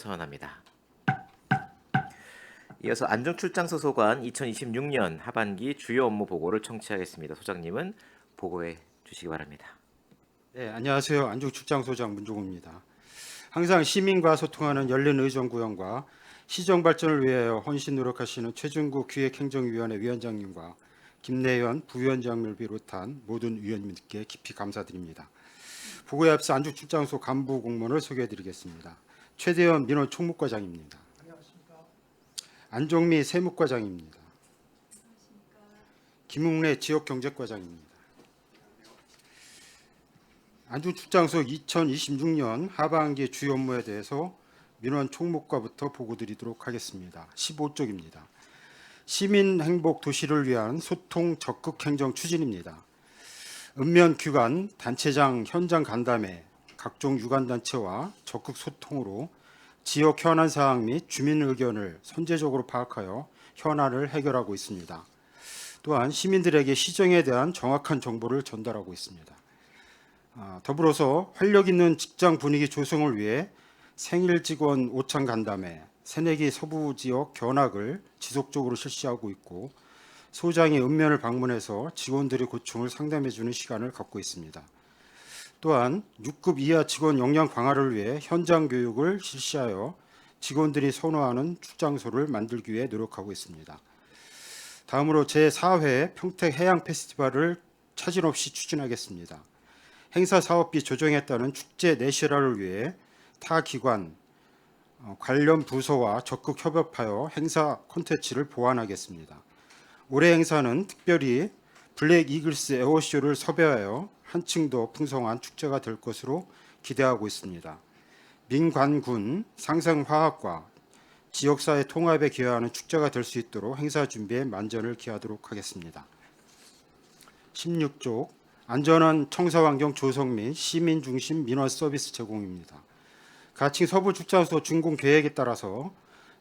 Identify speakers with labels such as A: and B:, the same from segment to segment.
A: 선언합니다. 이어서 안중출장소 소관 2026년 하반기 주요 업무 보고를 청취하겠습니다. 소장님은 보고해 주시기 바랍니다.
B: 네, 안녕하세요. 안중출장소장 문종우입니다. 항상 시민과 소통하는 열린 의정구현과 시정 발전을 위하여 헌신 노력하시는 최준구 기획행정위원회 위원장님과 김내현 부위원장을 비롯한 모든 위원님께 깊이 감사드립니다. 보고에 앞서 안중출장소 간부 공무원을 소개해드리겠습니다. 최대현 민원 총무과장입니다. 안종미 세무과장입니다. 김웅래 지역경제과장입니다. 안중출장소 2026년 하반기 주요 업무에 대해서 민원 총무과부터 보고드리도록 하겠습니다. 15쪽입니다. 시민 행복 도시를 위한 소통 적극 행정 추진입니다. 읍면 규관, 단체장 현장 간담회, 각종 유관단체와 적극 소통으로 지역 현안 사항 및 주민 의견을 선제적으로 파악하여 현안을 해결하고 있습니다. 또한 시민들에게 시정에 대한 정확한 정보를 전달하고 있습니다. 더불어서 활력 있는 직장 분위기 조성을 위해 생일 직원 오찬 간담회, 새내기 서부 지역 견학을 지속적으로 실시하고 있고 소장이 읍면을 방문해서 직원들의 고충을 상담해주는 시간을 갖고 있습니다. 또한 6급 이하 직원 역량 강화를 위해 현장 교육을 실시하여 직원들이 선호하는 출장소를 만들기 위해 노력하고 있습니다. 다음으로 제4회 평택 해양 페스티벌을 차질 없이 추진하겠습니다. 행사 사업비 조정에 따른 축제 내실화를 위해 타 기관 관련 부서와 적극 협업하여 행사 콘텐츠를 보완하겠습니다. 올해 행사는 특별히 블랙 이글스 에어쇼를 섭외하여 한층 더 풍성한 축제가 될 것으로 기대하고 있습니다. 민관군 상생화학과 지역사회 통합에 기여하는 축제가 될 수 있도록 행사 준비에 만전을 기하도록 하겠습니다. 16쪽 안전한 청사환경 조성 및 시민 중심 민원 서비스 제공입니다. 가칭 서부 출장소 준공 계획에 따라서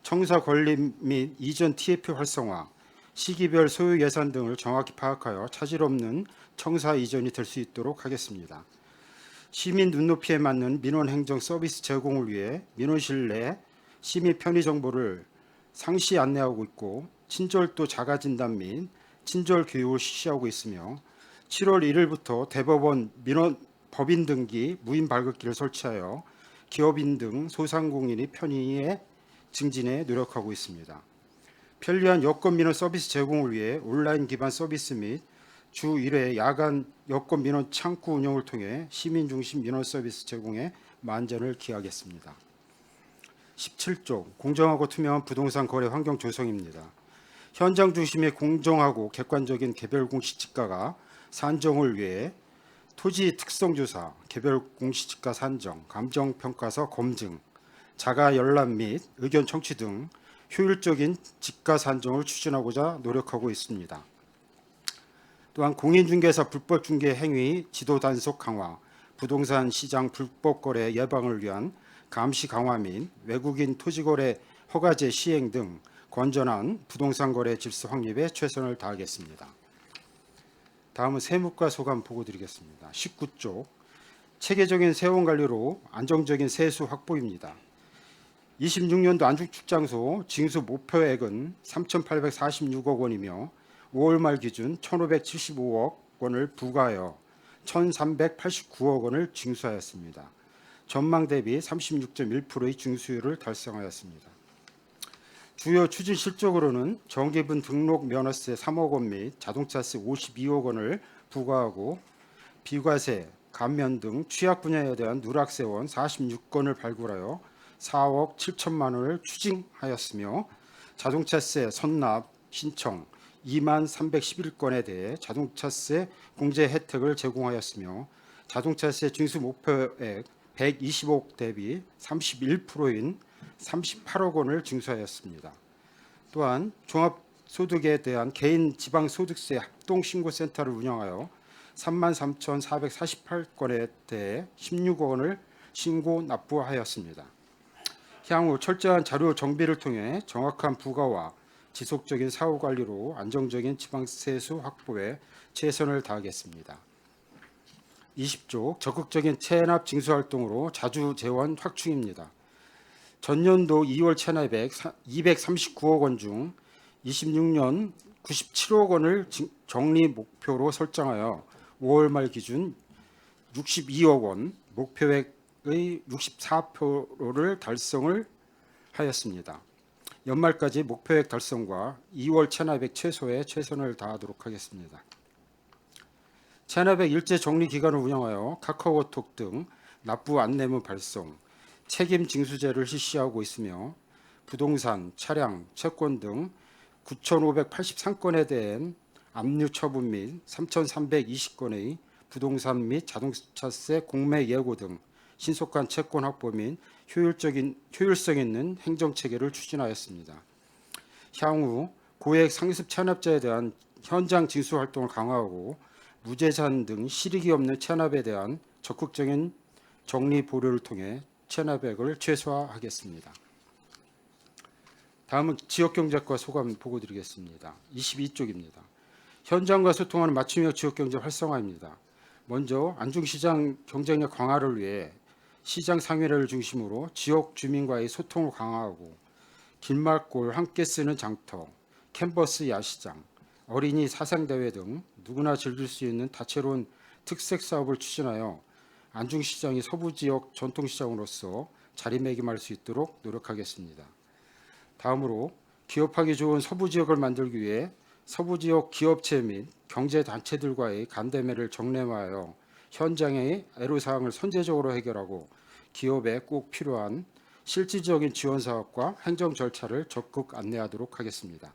B: 청사 건립 및 이전 TF 활성화, 시기별 소요 예산 등을 정확히 파악하여 차질 없는 청사 이전이 될 수 있도록 하겠습니다. 시민 눈높이에 맞는 민원 행정 서비스 제공을 위해 민원실 내 시민 편의 정보를 상시 안내하고 있고 친절도 자가 진단 및 친절 교육을 실시하고 있으며 7월 1일부터 대법원 민원 법인 등기 무인 발급기를 설치하여 기업인 등 소상공인의 편의의 증진에 노력하고 있습니다. 편리한 여권 민원 서비스 제공을 위해 온라인 기반 서비스 및 주 1회 야간 여권 민원 창구 운영을 통해 시민 중심 민원 서비스 제공에 만전을 기하겠습니다. 17쪽 공정하고 투명한 부동산 거래 환경 조성입니다. 현장 중심의 공정하고 객관적인 개별 공시지가가 산정을 위해 토지 특성 조사, 개별 공시지가 산정, 감정 평가서 검증, 자가 열람 및 의견 청취 등 효율적인 지가 산정을 추진하고자 노력하고 있습니다. 또한 공인중개사 불법 중개 행위 지도 단속 강화, 부동산 시장 불법 거래 예방을 위한 감시 강화 및 외국인 토지 거래 허가제 시행 등 건전한 부동산 거래 질서 확립에 최선을 다하겠습니다. 다음은 세무과 소감 보고 드리겠습니다. 19쪽 체계적인 세원 관리로 안정적인 세수 확보입니다. 26년도 안중출장소 징수 목표액은 3,846억 원이며 5월 말 기준 1,575억 원을 부과하여 1,389억 원을 징수하였습니다. 전망 대비 36.1%의 징수율을 달성하였습니다. 주요 추진 실적으로는 정기분 등록 면허세 3억 원 및 자동차세 52억 원을 부과하고 비과세, 감면 등 취약 분야에 대한 누락세원 46건을 발굴하여 4억 7천만 원을 추징하였으며 자동차세 선납 신청 2만 311건에 대해 자동차세 공제 혜택을 제공하였으며 자동차세 징수 목표액 120억 대비 31%인 38억 원을 징수하였습니다. 또한 종합소득에 대한 개인 지방소득세 합동신고센터를 운영하여 33,448건에 대해 16억 원을 신고 납부하였습니다. 향후 철저한 자료 정비를 통해 정확한 부과와 지속적인 사후 관리로 안정적인 지방세수 확보에 최선을 다하겠습니다. 20조 적극적인 체납 징수 활동으로 자주 재원 확충입니다. 전년도 2월 체납액 239억 원 중 26년 97억 원을 정리 목표로 설정하여 5월 말 기준 62억 원, 목표액의 64%를 달성을 하였습니다. 연말까지 목표액 달성과 2월 체납액 최소에 최선을 다하도록 하겠습니다. 체납액 일제 정리 기간을 운영하여 카카오톡 등 납부 안내문 발송, 책임 징수제를 실시하고 있으며 부동산, 차량, 채권 등 9,583건에 대한 압류 처분 및 3,320건의 부동산 및 자동차세 공매 예고 등 신속한 채권 확보 및 효율성 있는 행정 체계를 추진하였습니다. 향후 고액 상습 체납자에 대한 현장 징수 활동을 강화하고 무제한 등 실익이 없는 체납에 대한 적극적인 정리 보류를 통해 체납액을 최소화하겠습니다. 다음은 지역경제과 소감 보고드리겠습니다. 22쪽입니다. 현장과 소통하는 맞춤형 지역경제 활성화입니다. 먼저 안중시장 경쟁력 강화를 위해 시장 상인회를 중심으로 지역 주민과의 소통을 강화하고 길말골 함께 쓰는 장터, 캔버스 야시장, 어린이 사상대회 등 누구나 즐길 수 있는 다채로운 특색 사업을 추진하여 안중시장이 서부지역 전통시장으로서 자리매김할 수 있도록 노력하겠습니다. 다음으로 기업하기 좋은 서부지역을 만들기 위해 서부지역 기업체 및 경제단체들과의 간담회를 정례화하여 현장의 애로사항을 선제적으로 해결하고 기업에 꼭 필요한 실질적인 지원 사업과 행정 절차를 적극 안내하도록 하겠습니다.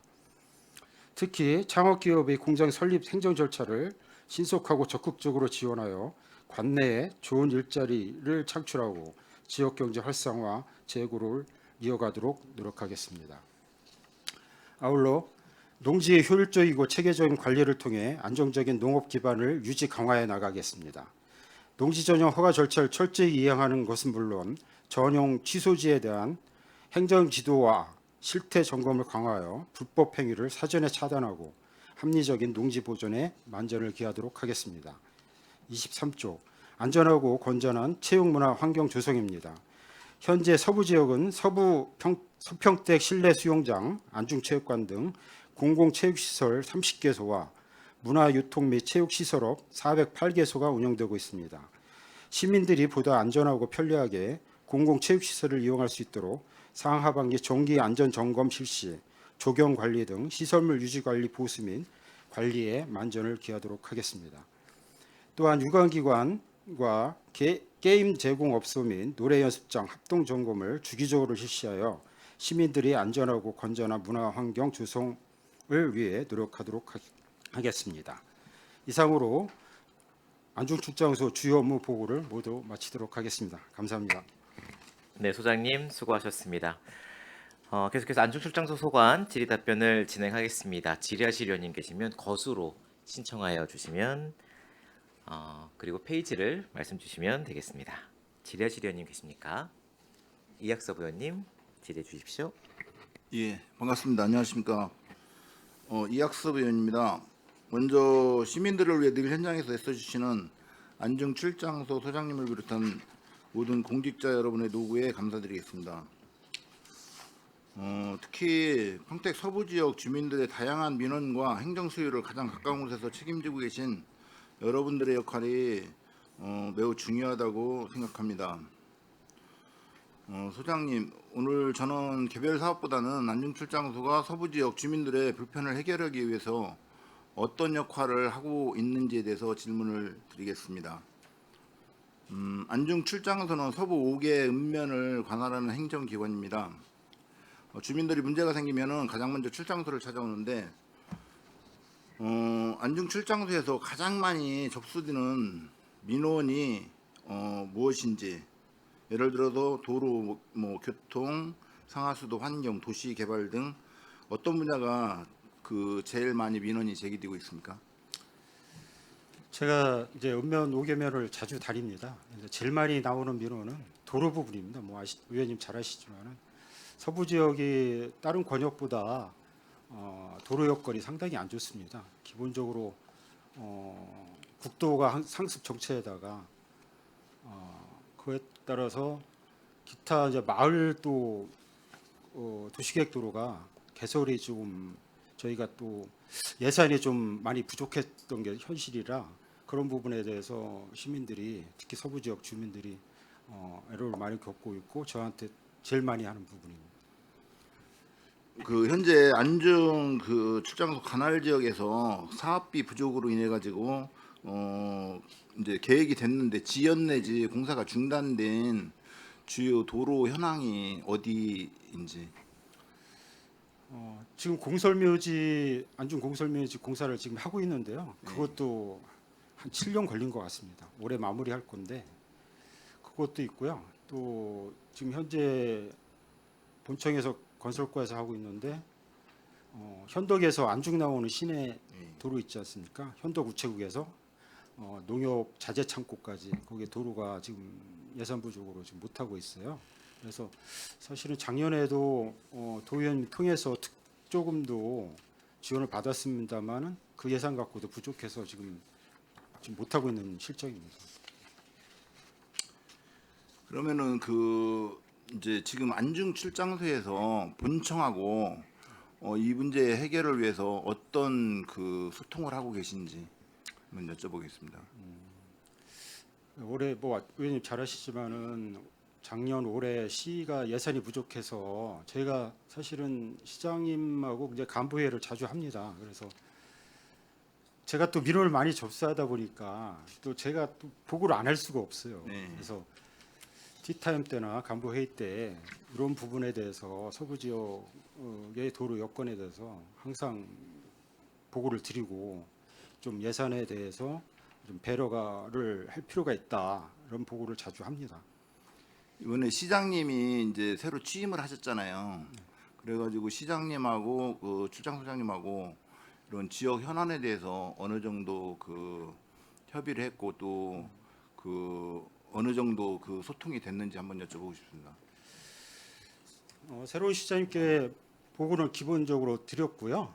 B: 특히 창업기업의 공장 설립 행정 절차를 신속하고 적극적으로 지원하여 관내에 좋은 일자리를 창출하고 지역경제 활성화 재구를 이어가도록 노력하겠습니다. 아울러 농지의 효율적이고 체계적인 관리를 통해 안정적인 농업 기반을 유지 강화해 나가겠습니다. 농지 전용 허가 절차를 철저히 이행하는 것은 물론 전용 취소지에 대한 행정 지도와 실태 점검을 강화하여 불법 행위를 사전에 차단하고 합리적인 농지 보존에 만전을 기하도록 하겠습니다. 23조 안전하고 건전한 체육문화 환경 조성입니다. 현재 서부 지역은 서평택 실내 수영장, 안중체육관 등 공공체육시설 30개소와 문화유통 및 체육시설업 408개소가 운영되고 있습니다. 시민들이 보다 안전하고 편리하게 공공체육시설을 이용할 수 있도록 상하반기 정기 안전점검 실시, 조경관리 등 시설물 유지관리 보수 및 관리에 만전을 기하도록 하겠습니다. 또한 유관기관과 게임 제공업소 및 노래 연습장 합동 점검을 주기적으로 실시하여 시민들이 안전하고 건전한 문화 환경 조성을 위해 노력하도록 하겠습니다. 이상으로 안중출장소 주요 업무 보고를 모두 마치도록 하겠습니다. 감사합니다.
A: 네, 소장님 수고하셨습니다. 계속해서 안중출장소 소관 질의 답변을 진행하겠습니다. 질의하실 위원님 계시면 거수로 신청하여 주시면 그리고 페이지를 말씀 주시면 되겠습니다. 질의하실 위원님 계십니까? 이학섭 의원님 질의해 주십시오.
C: 예, 반갑습니다. 안녕하십니까? 이학섭 의원입니다. 먼저 시민들을 위해 늘 현장에서 애써주시는 안중출장소 소장님을 비롯한 모든 공직자 여러분의 노고에 감사드리겠습니다. 특히 평택 서부 지역 주민들의 다양한 민원과 행정 수요를 가장 가까운 곳에서 책임지고 계신 여러분들의 역할이 매우 중요하다고 생각합니다. 소장님, 오늘 저는 개별 사업보다는 안중출장소가 서부 지역 주민들의 불편을 해결하기 위해서 어떤 역할을 하고 있는지에 대해서 질문을 드리겠습니다. 안중출장소는 서부 5개 읍면을 관할하는 행정기관입니다. 주민들이 문제가 생기면 가장 먼저 출장소를 찾아오는데 안중출장소에서 가장 많이 접수되는 민원이 무엇인지, 예를 들어서 도로, 교통, 상하수도, 환경, 도시 개발 등 어떤 분야가 제일 많이 민원이 제기되고 있습니까?
B: 제가 이제 읍면 5개면을 자주 다닙니다. 제일 많이 나오는 민원은 도로 부분입니다. 의원님 잘 아시지만은 서부 지역이 다른 권역보다 도로 여건이 상당히 안 좋습니다. 기본적으로 국도가 상습 정체에다가 그에 따라서 기타 이제 마을 또 도시계획 도로가 개설이 좀 저희가 또 예산이 좀 많이 부족했던 게 현실이라 그런 부분에 대해서 시민들이 특히 서부 지역 주민들이 애로를 많이 겪고 있고 저한테 제일 많이 하는 부분입니다.
C: 그 현재 안중 그 출장소 관할 지역에서 사업비 부족으로 인해 가지고 이제 계획이 됐는데 지연 내지 공사가 중단된 주요 도로 현황이 어디인지.
B: 지금 공설묘지 안중 공설묘지 공사를 지금 하고 있는데요. 그것도 한 7년 걸린 것 같습니다. 올해 마무리할 건데 그것도 있고요. 또 지금 현재 본청에서 건설과에서 하고 있는데 현덕에서 안중 나오는 시내 도로 있지 않습니까? 현덕 우체국에서 농협 자재 창고까지 거기에 도로가 지금 예산 부족으로 지금 못 하고 있어요. 그래서 사실은 작년에도 도의원 통해서 조금도 지원을 받았습니다만은 그 예산 갖고도 부족해서 지금 못 하고 있는 실정입니다.
C: 그러면은 그 이제 지금 안중 출장소에서 본청하고 이 문제 해결을 위해서 어떤 그 소통을 하고 계신지 한번 여쭤보겠습니다.
B: 올해 뭐 의원님 잘 아시지만은 작년 올해 시가 예산이 부족해서 저희가 사실은 시장님하고 이제 간부회의를 자주 합니다. 그래서 제가 또 민원을 많이 접수하다 보니까 또 제가 또 보고를 안 할 수가 없어요.
C: 네.
B: 그래서 티타임 때나 간부 회의 때 이런 부분에 대해서 서부 지역의 도로 여건에 대해서 항상 보고를 드리고 좀 예산에 대해서 좀 배려를 할 필요가 있다 이런 보고를 자주 합니다.
C: 이번에 시장님이 이제 새로 취임을 하셨잖아요. 그래가지고 시장님하고 그 출장소장님하고 이런 지역 현안에 대해서 어느 정도 그 협의를 했고 또 그 어느 정도 그 소통이 됐는지 한번 여쭤보고 싶습니다.
B: 새로운 시장님께 보고는 기본적으로 드렸고요.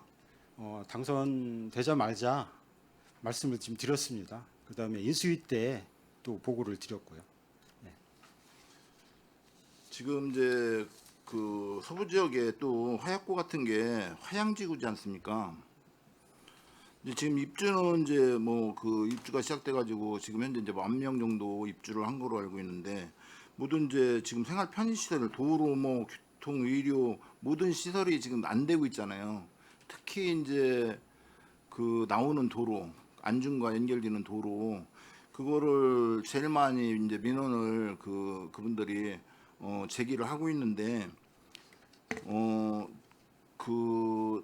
B: 당선되자마자 말씀을 지금 드렸습니다. 그다음에 인수위 때 또 보고를 드렸고요.
C: 지금 이제 그 서부 지역에 또 화약고 같은 게 화양지구지 않습니까? 이제 지금 입주는 이제 뭐 그 입주가 시작돼가지고 지금 현재 이제 10,000명 정도 입주를 한 거로 알고 있는데 모든 이제 지금 생활 편의 시설, 도로, 뭐 교통, 의료 모든 시설이 지금 안 되고 있잖아요. 특히 이제 그 나오는 도로, 안중과 연결되는 도로 그거를 제일 많이 이제 민원을 그분들이 제기를 하고 있는데 그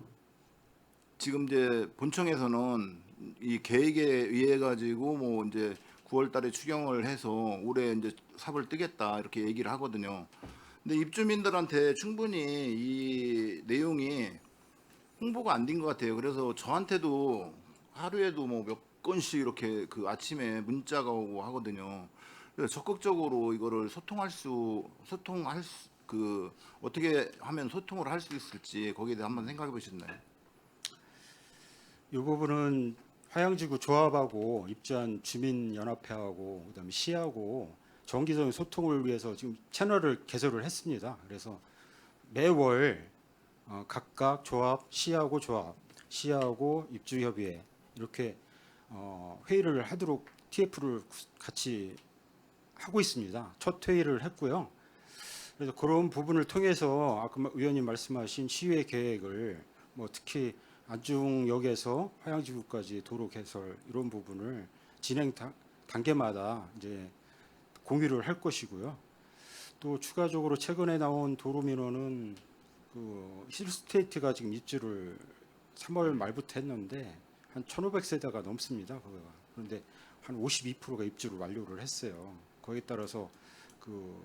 C: 지금 이제 본청에서는 이 계획에 의해 가지고 뭐 이제 9월달에 추경을 해서 올해 이제 삽을 뜨겠다 이렇게 얘기를 하거든요. 근데 입주민들한테 충분히 이 내용이 홍보가 안 된 것 같아요. 그래서 저한테도 하루에도 뭐 몇 건씩 이렇게 그 아침에 문자가 오고 하거든요. 그래서 적극적으로 이거를 그 어떻게 하면 소통을 할 수 있을지 거기에 대해 한번 생각해 보셨나요?
B: 이 부분은 화양지구 조합하고 입주한 주민연합회하고 그다음에 시하고 정기적인 소통을 위해서 지금 채널을 개설을 했습니다. 그래서 매월 각각 조합, 시하고 입주협의회 이렇게 회의를 하도록 TF를 같이 하고 있습니다. 첫 회의를 했고요. 그래서 그런 부분을 통해서 아까 의원님 말씀하신 시의 계획을 뭐 특히 안중역에서 화양지구까지 도로 개설 이런 부분을 진행 단계마다 이제 공유를 할 것이고요. 또 추가적으로 최근에 나온 도로 민원은 그 힐스테이트가 지금 입주를 3월 말부터 했는데 한 1,500세대가 넘습니다. 그거가. 그런데 한 52%가 입주를 완료를 했어요. 거기에 따라서 그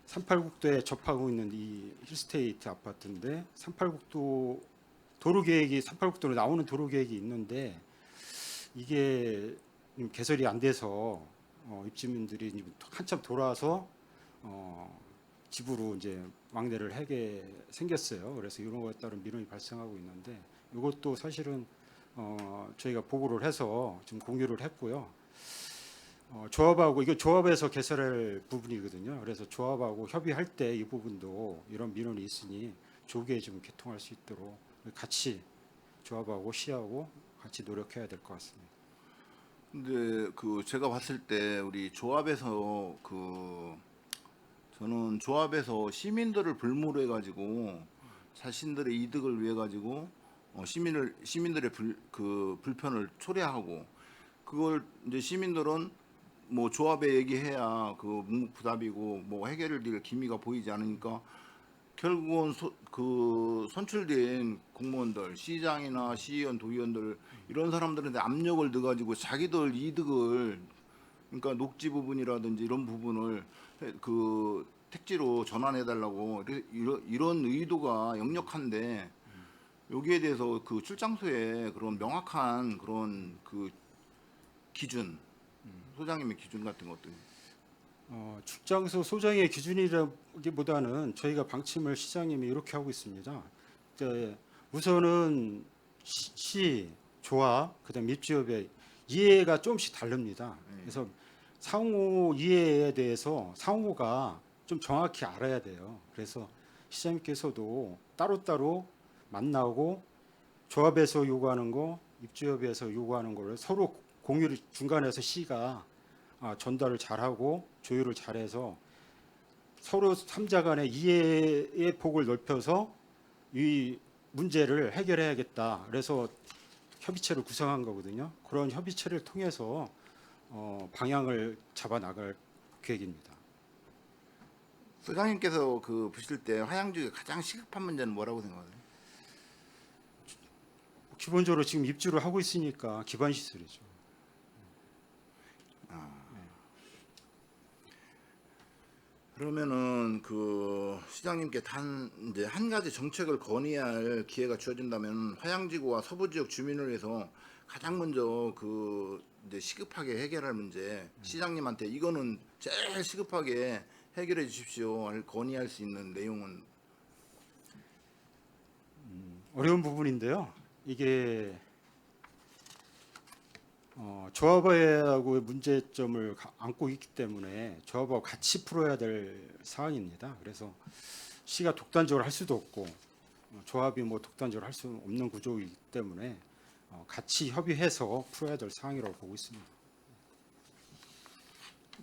B: 386도에 접하고 있는 이 힐스테이트 아파트인데 386도 도로 계획이 386도로 나오는 도로 계획이 있는데 이게 개설이 안 돼서 입주민들이 한참 돌아서 집으로 이제 왕래를 하게 생겼어요. 그래서 이런 것에 따른 민원이 발생하고 있는데 이것도 사실은 저희가 보고를 해서 지금 공유를 했고요. 조합하고 이거 조합에서 개설할 부분이거든요. 그래서 조합하고 협의할 때 이 부분도 이런 민원이 있으니 조기에 좀 개통할 수 있도록 같이 조합하고 시하고 같이 노력해야 될 것 같습니다.
C: 근데 그 제가 봤을 때 우리 조합에서 저는 조합에서 시민들을 불모로 해가지고 자신들의 이득을 위해 가지고 시민들의 불편을 초래하고 그걸 이제 시민들은 뭐 조합에 얘기해야 그 묵묵부답이고 뭐 해결을 낼 기미가 보이지 않으니까 결국은 선출된 공무원들, 시장이나 시의원, 도의원들 이런 사람들한테 압력을 넣어가지고 자기들 이득을 그러니까 녹지 부분이라든지 이런 부분을 택지로 전환해달라고 이런 의도가 역력한데 여기에 대해서 그 출장소에 그런 명확한 그런 기준, 소장님의 기준 같은 것들.
B: 출장소 소장의 기준이라기보다는 저희가 방침을 시장님이 이렇게 하고 있습니다. 우선은 시, 조합, 그다음 입주협의 이해가 조금씩 다릅니다. 그래서 상호 이해에 대해서 상호가 좀 정확히 알아야 돼요. 그래서 시장님께서도 따로따로 만나고 조합에서 요구하는 거, 입주협에서 요구하는 거를 서로 공유를 중간에서 시가 전달을 잘하고 조율을 잘해서 서로 3자 간의 이해의 폭을 넓혀서 이 문제를 해결해야겠다. 그래서 협의체를 구성한 거거든요. 그런 협의체를 통해서 방향을 잡아 나갈 계획입니다.
C: 소장님께서 보실 때 화양지구 가장 시급한 문제는 뭐라고 생각하세요?
B: 기본적으로 지금 입주를 하고 있으니까 기반 시설이죠.
C: 그러면은 시장님께 이제 한 가지 정책을 건의할 기회가 주어진다면 화양지구와 서부지역 주민을 위해서 가장 먼저 이제 시급하게 해결할 문제 시장님한테 이거는 제일 시급하게 해결해 주십시오 건의할 수 있는 내용은
B: 어려운 부분인데요. 이게 조합하고 문제점을 안고 있기 때문에 조합하고 같이 풀어야 될 사안입니다. 그래서 시가 독단적으로 할 수도 없고 조합이 뭐 독단적으로 할 수 없는 구조이기 때문에 같이 협의해서 풀어야 될 사항이라고 보고 있습니다.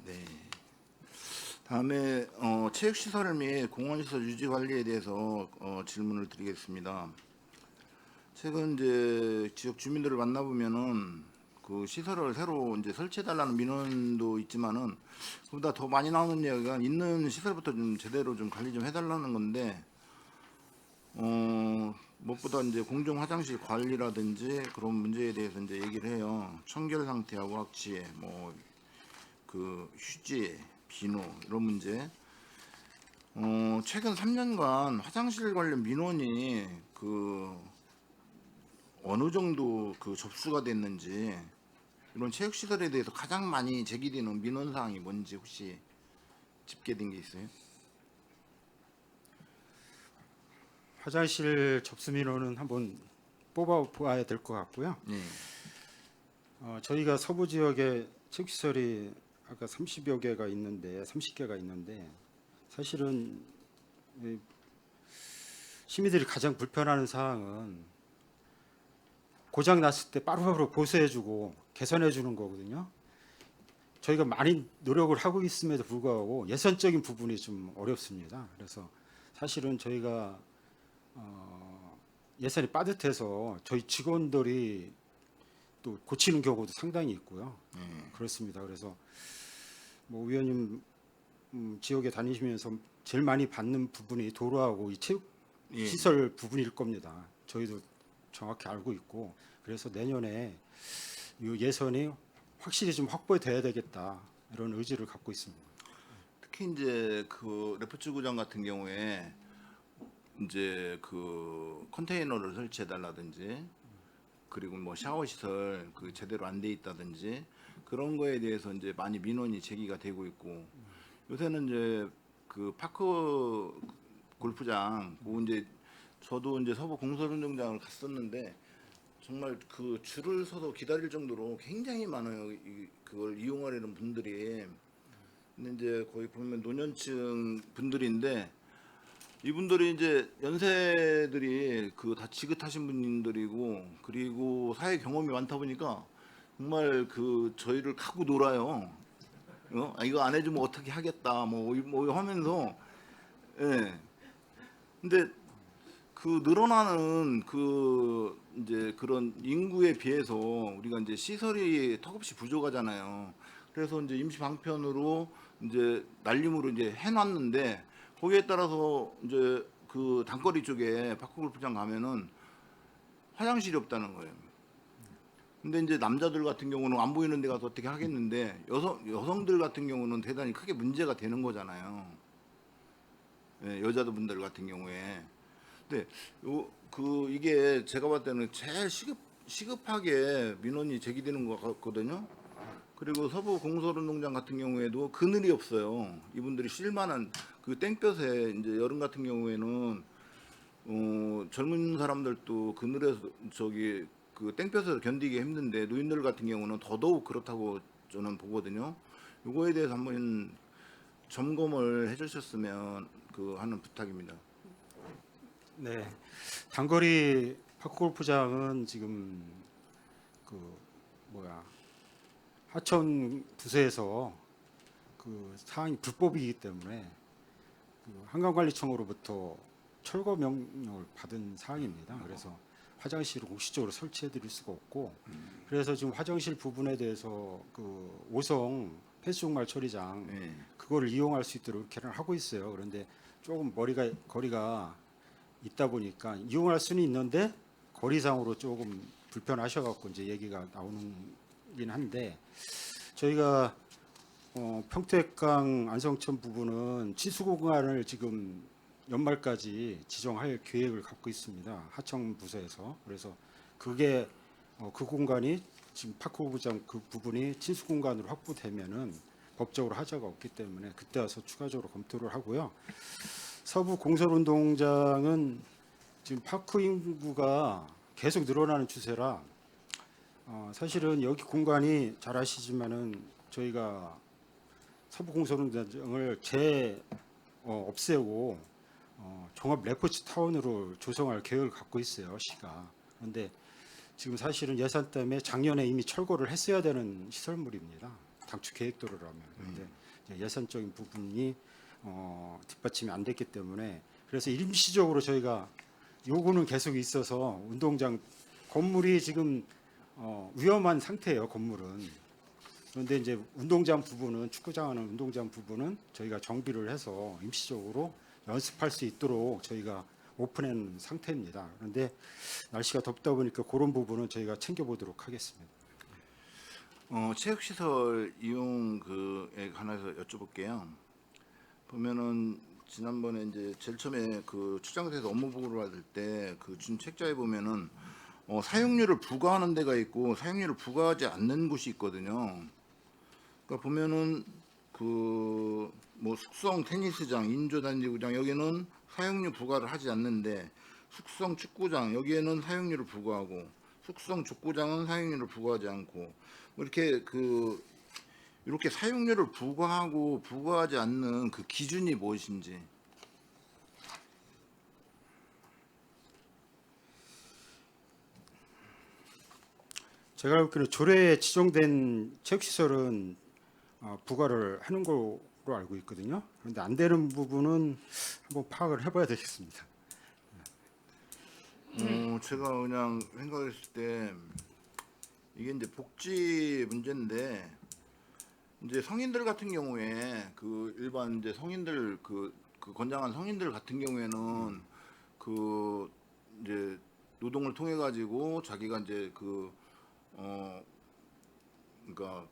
C: 네. 다음에 체육시설 및 공원시설 유지 관리에 대해서 질문을 드리겠습니다. 최근 이제 지역 주민들을 만나보면은 그 시설을 새로 이제 설치해달라는 민원도 있지만은 그보다 더 많이 나오는 이야기가 있는 시설부터 좀 제대로 좀 관리 좀 해달라는 건데 무엇보다 이제 공중 화장실 관리라든지 그런 문제에 대해서 이제 얘기를 해요. 청결 상태하고 확치, 뭐 휴지, 비누 이런 문제. 최근 3년간 화장실 관련 민원이 어느 정도 접수가 됐는지 이런 체육시설에 대해서 가장 많이 제기되는 민원 사항이 뭔지 혹시 집계된 게 있어요?
B: 화장실 접수 민원은 한번 뽑아 보아야 될 것 같고요.
C: 네.
B: 저희가 서부 지역에 체육시설이 아까 30여 개가 있는데 30개가 있는데 사실은 시민들이 가장 불편하는 사항은 고장 났을 때 바로바로 보수해주고 개선해주는 거거든요. 저희가 많이 노력을 하고 있음에도 불구하고 예산적인 부분이 좀 어렵습니다. 그래서 사실은 저희가 예산이 빠듯해서 저희 직원들이 또 고치는 경우도 상당히 있고요. 그렇습니다. 그래서 뭐 위원님 지역에 다니시면서 제일 많이 받는 부분이 도로하고 이 체육 시설 부분일 겁니다. 저희도 정확히 알고 있고 그래서 내년에 이 예산이 확실히 좀 확보돼야 되겠다 이런 의지를 갖고 있습니다.
C: 특히 이제 레포츠 구장 같은 경우에 이제 컨테이너를 설치해 달라든지 그리고 뭐 샤워 시설 제대로 안 돼 있다든지 그런 거에 대해서 이제 많이 민원이 제기가 되고 있고 요새는 이제 파크 골프장 이제 저도 이제 서부 공설운동장을 갔었는데 정말 그 줄을 서서 기다릴 정도로 굉장히 많아요. 그걸 이용하려는 분들이. 근데 이제 거의 보면 노년층 분들인데 이분들이 이제 연세들이 그 다 지긋하신 분들이고 그리고 사회 경험이 많다 보니까 정말 그 저희를 갖고 놀아요. 이거 안 해주면 어떻게 하겠다 뭐 하면서 예. 근데 그 늘어나는 그 이제 그런 인구에 비해서 우리가 이제 시설이 턱없이 부족하잖아요. 그래서 이제 임시 방편으로 이제 날림으로 이제 해놨는데 거기에 따라서 이제 그 단거리 쪽에 파크골프장 가면은 화장실이 없다는 거예요. 근데 이제 남자들 같은 경우는 안 보이는 데 가서 어떻게 하겠는데 여성들 같은 경우는 대단히 크게 문제가 되는 거잖아요. 예, 여자분들 같은 경우에. 근데 이게 제가 봤을 때는 제일 시급하게 민원이 제기되는 것 같거든요. 그리고 서부 공설운동장 같은 경우에도 그늘이 없어요. 이분들이 쉴만한 그 땡볕에 이제 여름 같은 경우에는 젊은 사람들도 그늘에서 저기 그 땡볕을 견디기 힘든데 노인들 같은 경우는 더더욱 그렇다고 저는 보거든요. 요거에 대해서 한번 점검을 해주셨으면 하는 부탁입니다.
B: 네, 단거리 파크골프장은 지금 그 하천 부서에서 그 사항이 불법이기 때문에 그 한강관리청으로부터 철거 명령을 받은 사항입니다. 그래서 화장실을 공식적으로 설치해드릴 수가 없고, 그래서 지금 화장실 부분에 대해서 그 5성 폐수종말 처리장
C: 네.
B: 그거를 이용할 수 있도록 이렇게는 하고 있어요. 그런데 조금 거리가 있다 보니까 이용할 수는 있는데 거리상으로 조금 불편하셔갖고 이제 얘기가 나오는긴 한데 저희가 평택강 안성천 부분은 치수 공간을 지금 연말까지 지정할 계획을 갖고 있습니다. 하청 부서에서. 그래서 그게 그 공간이 지금 파크골프장 그 부분이 치수 공간으로 확보되면은 법적으로 하자가 없기 때문에 그때 와서 추가적으로 검토를 하고요. 서부 공설운동장은 지금 파크 인구가 계속 늘어나는 추세라 사실은 여기 공간이 잘 아시지만은 저희가 서부 공설운동장을 없애고 종합 레포츠 타운으로 조성할 계획을 갖고 있어요, 시가. 그런데 지금 사실은 예산 때문에 작년에 이미 철거를 했어야 되는 시설물입니다. 당초 계획대로라면. 그런데 예산적인 부분이 뒷받침이 안 됐기 때문에 그래서 일시적으로 저희가 요구는 계속 있어서 운동장 건물이 지금 위험한 상태예요, 건물은. 그런데 이제 운동장 부분은 축구장하는 운동장 부분은 저희가 정비를 해서 임시적으로 연습할 수 있도록 저희가 오픈한 상태입니다. 그런데 날씨가 덥다 보니까 그런 부분은 저희가 챙겨보도록 하겠습니다.
C: 체육시설 이용 그에 관해서 여쭤볼게요. 보면은 지난번에 이제 제일 처음에 그 출장소에서 업무 보고를 받을 때 그 준 책자에 보면은 사용료를 부과하는 데가 있고 사용료를 부과하지 않는 곳이 있거든요. 그러니까 보면은 그 뭐 숙성 테니스장, 인조 단지구장 여기는 사용료 부과를 하지 않는데 숙성 축구장 여기에는 사용료를 부과하고 숙성 족구장은 사용료를 부과하지 않고 뭐 이렇게 사용료를 부과하고 부과하지 않는 그 기준이 무엇인지.
B: 제가 알기로는 조례에 지정된 체육시설은 부과를 하는 걸로 알고 있거든요. 그런데 안 되는 부분은 한번 파악을 해봐야 되겠습니다.
C: 제가 그냥 생각했을 때 이게 이제 복지 문제인데 이제 성인들 같은 경우에 그 일반 이제 성인들 그 건장한 성인들 같은 경우에는 그 이제 노동을 통해 가지고 자기가 이제 그러니까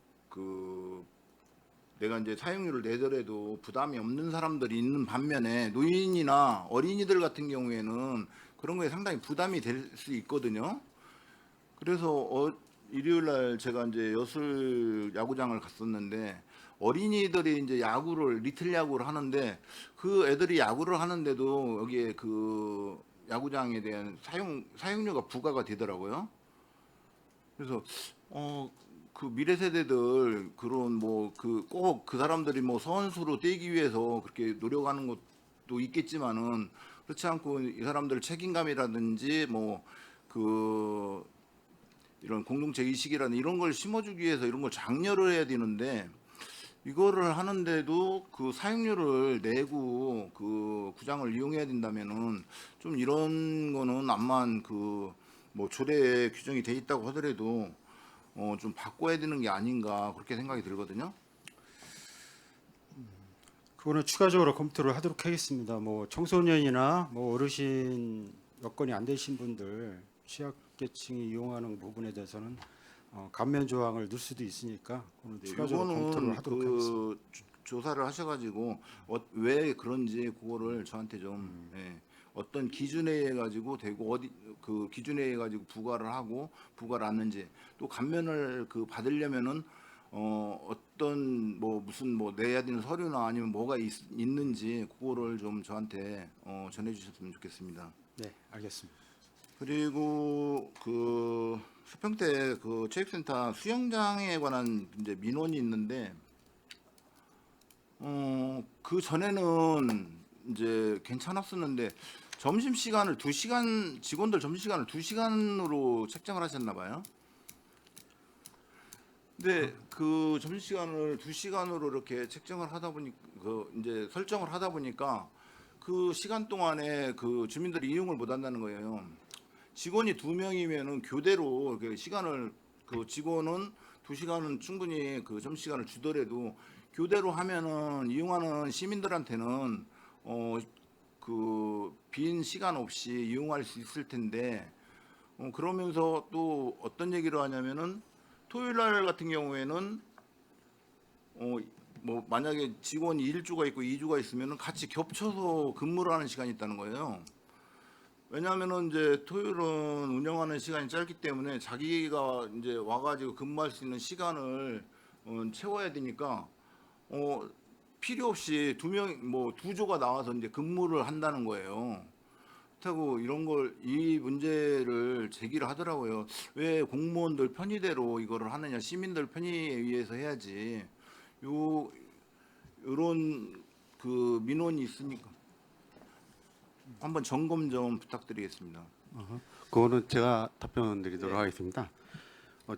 C: 내가 이제 사용료를 내더라도 부담이 없는 사람들이 있는 반면에 노인이나 어린이들 같은 경우에는 그런 거에 상당히 부담이 될 수 있거든요. 그래서 일요일 날 제가 이제 여술 야구장을 갔었는데 어린이들이 이제 리틀 야구를 하는데 그 애들이 야구를 하는데도 여기에 그 야구장에 대한 사용료가 부과가 되더라고요. 그래서 그 미래 세대들 그런 뭐 그 꼭 그 사람들이 뭐 선수로 뛰기 위해서 그렇게 노력하는 것도 있겠지만은 그렇지 않고 이 사람들 책임감이라든지 뭐 그 이런 공동체 의식이라는 이런 걸 심어주기 위해서 이런 걸 장려를 해야 되는데 이거를 하는데도 그 사용료를 내고 그 구장을 이용해야 된다면은 좀 이런 거는 암만 그 뭐 조례에 규정이 돼 있다고 하더라도 좀 바꿔야 되는 게 아닌가 그렇게 생각이 들거든요.
B: 그거는 추가적으로 검토를 하도록 하겠습니다. 뭐 청소년이나 뭐 어르신 여건이 안 되신 분들 취약계층이 이용하는 부분에 대해서는 감면 조항을 넣을 수도 있으니까 그거는 추가적으로 검토를
C: 이거는
B: 하도록 하겠습니다.
C: 그 조사를 하셔가지고 왜 그런지 그거를 저한테 좀 어떤 기준에 의해 가지고 되고 어디 그 기준에 의해 가지고 부과를 하고 부과를 않는지 또 감면을 그 받으려면은 어떤 뭐 무슨 뭐 내야 되는 서류나 아니면 뭐가 있는지 그거를 좀 저한테 전해주셨으면 좋겠습니다.
B: 네, 알겠습니다.
C: 그리고 그 수평대 그 체육센터 수영장에 관한 이제 민원이 있는데 그 전에는 이제 괜찮았었는데 점심 시간을 2시간 직원들 점심 시간을 2시간으로 책정을 하셨나 봐요. 근데 그 점심 시간을 2시간으로 이렇게 책정을 하다 보니 그 이제 설정을 하다 보니까 그 시간 동안에 그 주민들이 이용을 못 한다는 거예요. 직원이 2명이면은 교대로 그 시간을 그 직원은 2시간은 충분히 그 점심시간을 주더라도 교대로 하면은 이용하는 시민들한테는 그 빈 시간 없이 이용할 수 있을 텐데 그러면서 또 어떤 얘기를 하냐면은 토요일 날 같은 경우에는 뭐 만약에 직원이 1주가 있고 2주가 있으면은 같이 겹쳐서 근무를 하는 시간이 있다는 거예요. 왜냐하면은 이제 토요일은 운영하는 시간이 짧기 때문에 자기가 이제 와가지고 근무할 수 있는 시간을 채워야 되니까 필요 없이 2명 뭐 2조가 나와서 이제 근무를 한다는 거예요. 그렇다고 이런 걸 이 문제를 제기를 하더라고요. 왜 공무원들 편의대로 이거를 하느냐 시민들 편의에 의해서 해야지. 요런 그 민원이 있으니까 한번 점검 좀 부탁드리겠습니다.
D: 그거는 제가 답변 드리도록 하겠습니다.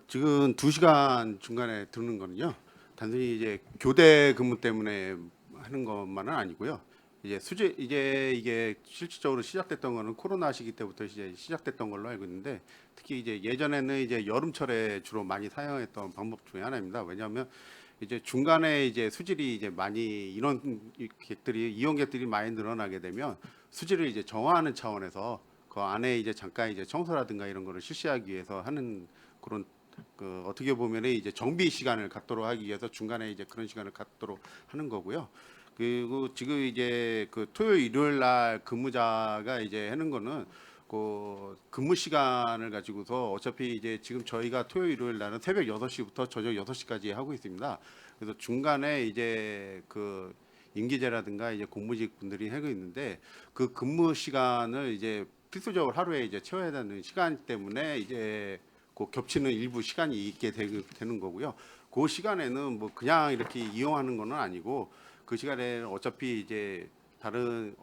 D: 지금 2시간 중간에 드는 거는요. 단순히 이제 교대 근무 때문에 하는 것만은 아니고요. 이제 이게 실질적으로 시작됐던 거는 코로나 시기 때부터 이제 시작됐던 걸로 알고 있는데 특히 이제 예전에는 이제 여름철에 주로 많이 사용했던 방법 중에 하나입니다. 왜냐하면 이제 중간에 이제 수질이 이제 많이 이용객들이 많이 늘어나게 되면 수질을 이제 정화하는 차원에서 그 안에 이제 잠깐 이제 청소라든가 이런 거를 실시하기 위해서 하는 그런 그 어떻게 보면은 이제 정비 시간을 갖도록 하기 위해서 중간에 이제 그런 시간을 갖도록 하는 거고요. 그리고 지금 이제 그 토요일 일요일 날 근무자가 이제 하는 거는 그 근무 시간을 가지고서 어차피 이제 지금 저희가 토요일 일요일 날은 새벽 6시부터 저녁 6시까지 하고 있습니다. 그래서 중간에 이제 그 임기제라든가 이제 공무직 분들이 하고 있는데 그 근무 시간을 이제 필수적으로 하루에 이제 채워야 되는 시간 때문에 이제 그 겹치는 일부 시간이 있게 되는 거고요. 그 시간에는 뭐 그냥 이렇게 이용하는 거는 아니고 그 시간에 어차피 이제 다른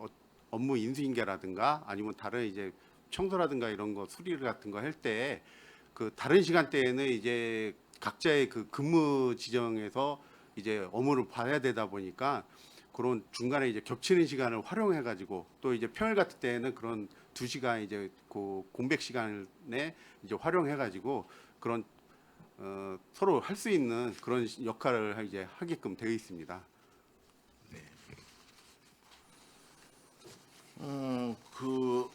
D: 업무 인수인계라든가 아니면 다른 이제 청소라든가 이런 거 수리 같은 거 할 때 그 다른 시간대에는 이제 각자의 그 근무 지정에서 이제 업무를 봐야 되다 보니까 그런 중간에 이제 겹치는 시간을 활용해 가지고 또 이제 평일 같은 때에는 그런 2시간 이제 그 공백 시간에 이제 활용해 가지고 그런 서로 할 수 있는 그런 역할을 이제 하게끔 되어 있습니다.
C: 그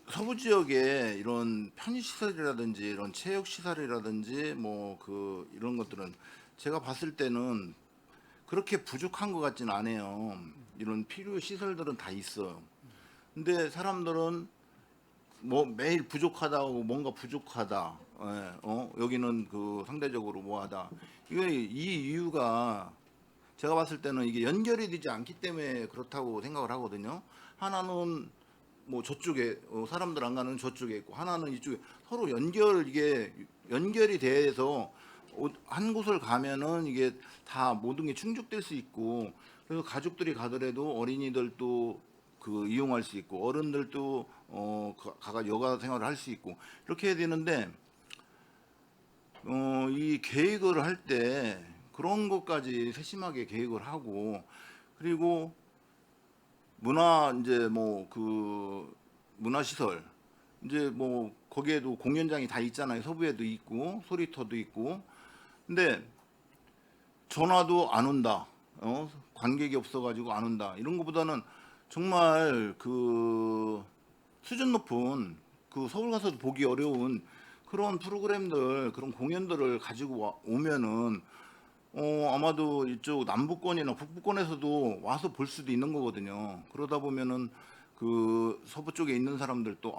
C: 서부 지역에 이런 편의 시설이라든지 이런 체육 시설이라든지 뭐 그 이런 것들은 제가 봤을 때는 그렇게 부족한 것 같지는 않아요. 이런 필요 시설들은 다 있어요. 근데 사람들은 뭐 매일 부족하다고 뭔가 부족하다. 여기는 그 상대적으로 뭐하다. 이 이유가 제가 봤을 때는 이게 연결이 되지 않기 때문에 그렇다고 생각을 하거든요. 하나는 뭐 저쪽에 사람들 안 가는 저쪽에 있고 하나는 이쪽에 서로 이게 연결이 돼서 한 곳을 가면은 이게 다 모든 게 충족될 수 있고 그래서 가족들이 가더라도 어린이들도 그 이용할 수 있고 어른들도 가가 여가 생활을 할 수 있고 이렇게 해야 되는데 이 계획을 할 때 그런 것까지 세심하게 계획을 하고 그리고 이제 뭐 그 문화시설 이제 뭐 거기에도 공연장이 다 있잖아요. 서부에도 있고 소리터도 있고 근데 전화도 안 온다. 관객이 없어가지고 안 온다. 이런 것보다는 정말 그 수준 높은 그 서울 가서도 보기 어려운 그런 프로그램들 그런 공연들을 가지고 오면은 아마도 이쪽 남부권이나 북부권에서도 와서 볼 수도 있는 거거든요. 그러다 보면은 그 서부 쪽에 있는 사람들도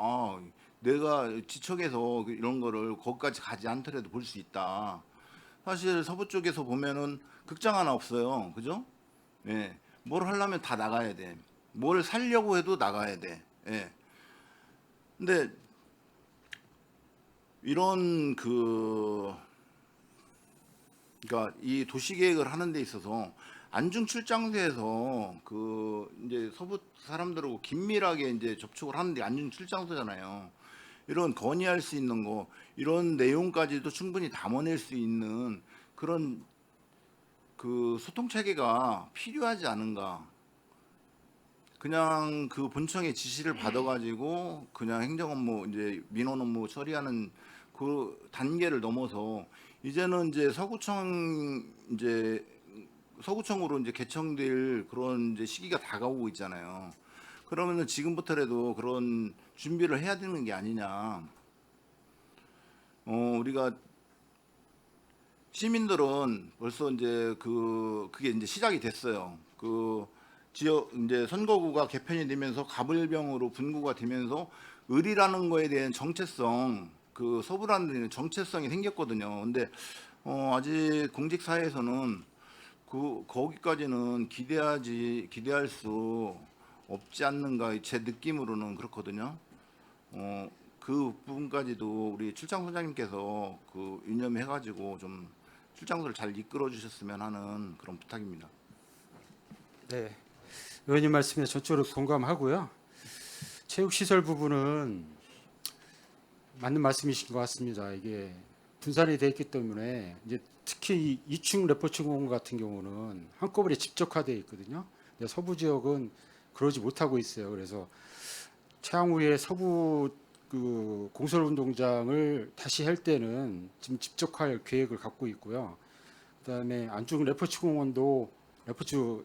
C: 내가 지척에서 이런 거를 거기까지 가지 않더라도 볼 수 있다. 사실 서부 쪽에서 보면은 극장 하나 없어요. 그죠? 예. 뭘 하려면 다 나가야 돼. 뭘 살려고 해도 나가야 돼. 예. 근데 이런 그러니까 이 도시 계획을 하는 데 있어서 안중 출장소에서 그 이제 서부 사람들하고 긴밀하게 이제 접촉을 하는데 안중 출장소잖아요. 이런 건의할 수 있는 거 이런 내용까지도 충분히 담아낼 수 있는 그런 그 소통 체계가 필요하지 않은가. 그냥 그 본청의 지시를 받아가지고 그냥 행정 업무 이제 민원 업무 처리하는 그 단계를 넘어서 이제는 이제 서구청으로 이제 개청될 그런 이제 시기가 다가오고 있잖아요. 그러면은 지금부터라도 그런 준비를 해야 되는 게 아니냐. 우리가 시민들은 벌써 이제 그게 이제 시작이 됐어요. 그 지역 이제 선거구가 개편이 되면서 가불병으로 분구가 되면서 을이라는 거에 대한 정체성, 그 서부라는 데는 정체성이 생겼거든요. 근데 아직 공직 사회에서는 거기까지는 기대할 수 없지 않는가 제 느낌으로는 그렇거든요. 그 부분까지도 우리 출장소장님께서 그 유념해가지고 좀 출장소를 잘 이끌어 주셨으면 하는 그런 부탁입니다.
B: 네, 의원님 말씀에 전적으로 공감하고요. 체육시설 부분은 맞는 말씀이신 것 같습니다. 이게 분산이 돼 있기 때문에 이제 특히 2층 레포츠 공원 같은 경우는 한꺼번에 집적화되어 있거든요. 근데 서부 지역은 그러지 못하고 있어요. 그래서 향후에 서부 그 공설운동장을 다시 할 때는 지금 집적할 계획을 갖고 있고요. 그다음에 안중 레포츠 공원도 레포츠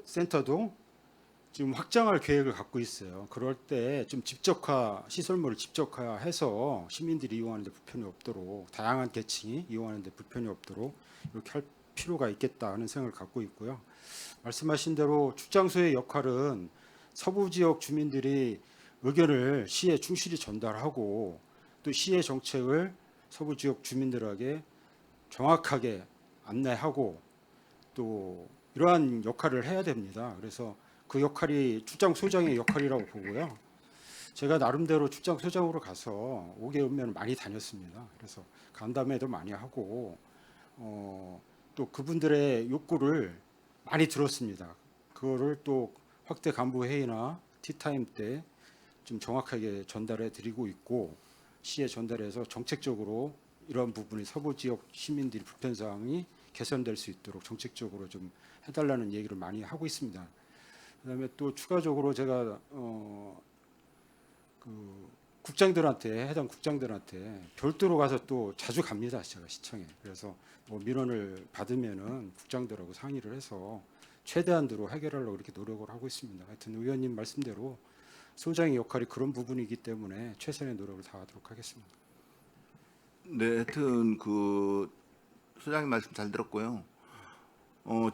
B: 센터도 지금 확장할 계획을 갖고 있어요. 그럴 때 좀 시설물을 집적화해서 시민들이 이용하는데 불편이 없도록 다양한 계층이 이용하는데 불편이 없도록 이렇게 할 필요가 있겠다 하는 생각을 갖고 있고요. 말씀하신 대로 출장소의 역할은 서부 지역 주민들이 의견을 시에 충실히 전달하고 또 시의 정책을 서부 지역 주민들에게 정확하게 안내하고 또 이러한 역할을 해야 됩니다. 그래서 그 역할이 출장소장의 역할이라고 보고요. 제가 나름대로 출장소장으로 가서 5개월면 많이 다녔습니다. 그래서 간담회도 많이 하고 또 그분들의 욕구를 많이 들었습니다. 그거를 또 확대 간부 회의나 티타임 때 좀 정확하게 전달해 드리고 있고 시에 전달해서 정책적으로 이런 부분이 서부 지역 시민들이 불편 사항이 개선될 수 있도록 정책적으로 좀 해달라는 얘기를 많이 하고 있습니다. 그다음에 또 추가적으로 제가 그 국장들한테 해당 국장들한테 별도로 가서 또 자주 갑니다. 제가 시청에. 그래서 뭐 민원을 받으면은 국장들하고 상의를 해서 최대한으로 해결하려고 이렇게 노력을 하고 있습니다. 하여튼 의원님 말씀대로 소장의 역할이 그런 부분이기 때문에 최선의 노력을 다하도록 하겠습니다.
C: 네, 하여튼 그 소장님 말씀 잘 들었고요.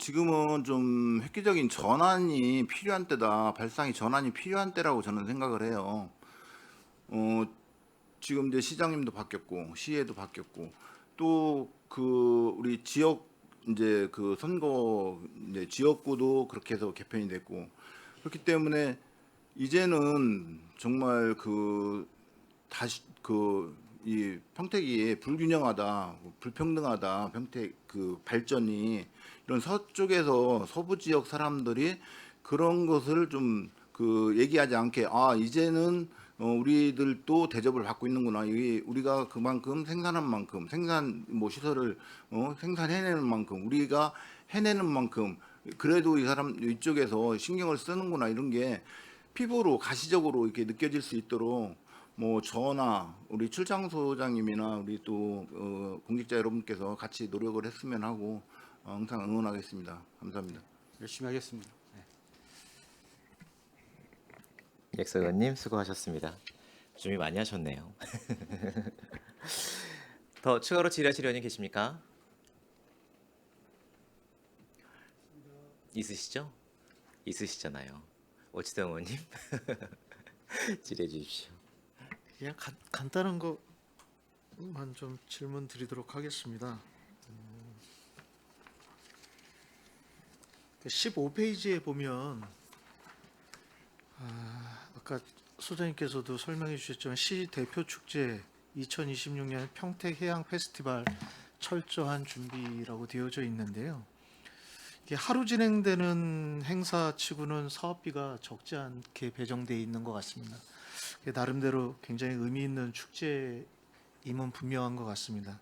C: 지금은 좀 획기적인 전환이 필요한 때다. 발상의 전환이 필요한 때라고 저는 생각을 해요. 지금 이제 시장님도 바뀌었고 시에도 바뀌었고 또 그 우리 지역 이제 그 선거 이제 지역구도 그렇게 해서 개편이 됐고 그렇기 때문에 이제는 정말 그 다시 그 이 평택이 불균형하다, 불평등하다, 평택 그 발전이 이런 서쪽에서 서부 지역 사람들이 그런 것을 좀 그 얘기하지 않게 이제는 우리들도 대접을 받고 있는구나. 우리가 그만큼 생산한 만큼 생산 뭐 시설을 생산해내는 만큼 우리가 해내는 만큼 그래도 이 사람 이쪽에서 신경을 쓰는구나 이런 게 피부로 가시적으로 이렇게 느껴질 수 있도록 뭐 저나 우리 출장소장님이나 우리 또 공직자 여러분께서 같이 노력을 했으면 하고 항상 응원하겠습니다. 감사합니다.
B: 열심히 하겠습니다. 네.
A: 엑서건님 수고하셨습니다. 준비 많이 하셨네요. 더 추가로 질의하실 의원님 계십니까? 있으시죠? 있으시잖아요. 오치동 의원님 질의해 주십시오.
E: 그냥 간단한 것만 좀 질문 드리도록 하겠습니다. 15페이지에 보면 아까 소장님께서도 설명해 주셨지만 시 대표 축제 2026년 평택 해양 페스티벌 철저한 준비라고 되어져 있는데요. 이게 하루 진행되는 행사치고는 사업비가 적지 않게 배정되어 있는 것 같습니다. 나름대로 굉장히 의미 있는 축제임은 분명한 것 같습니다.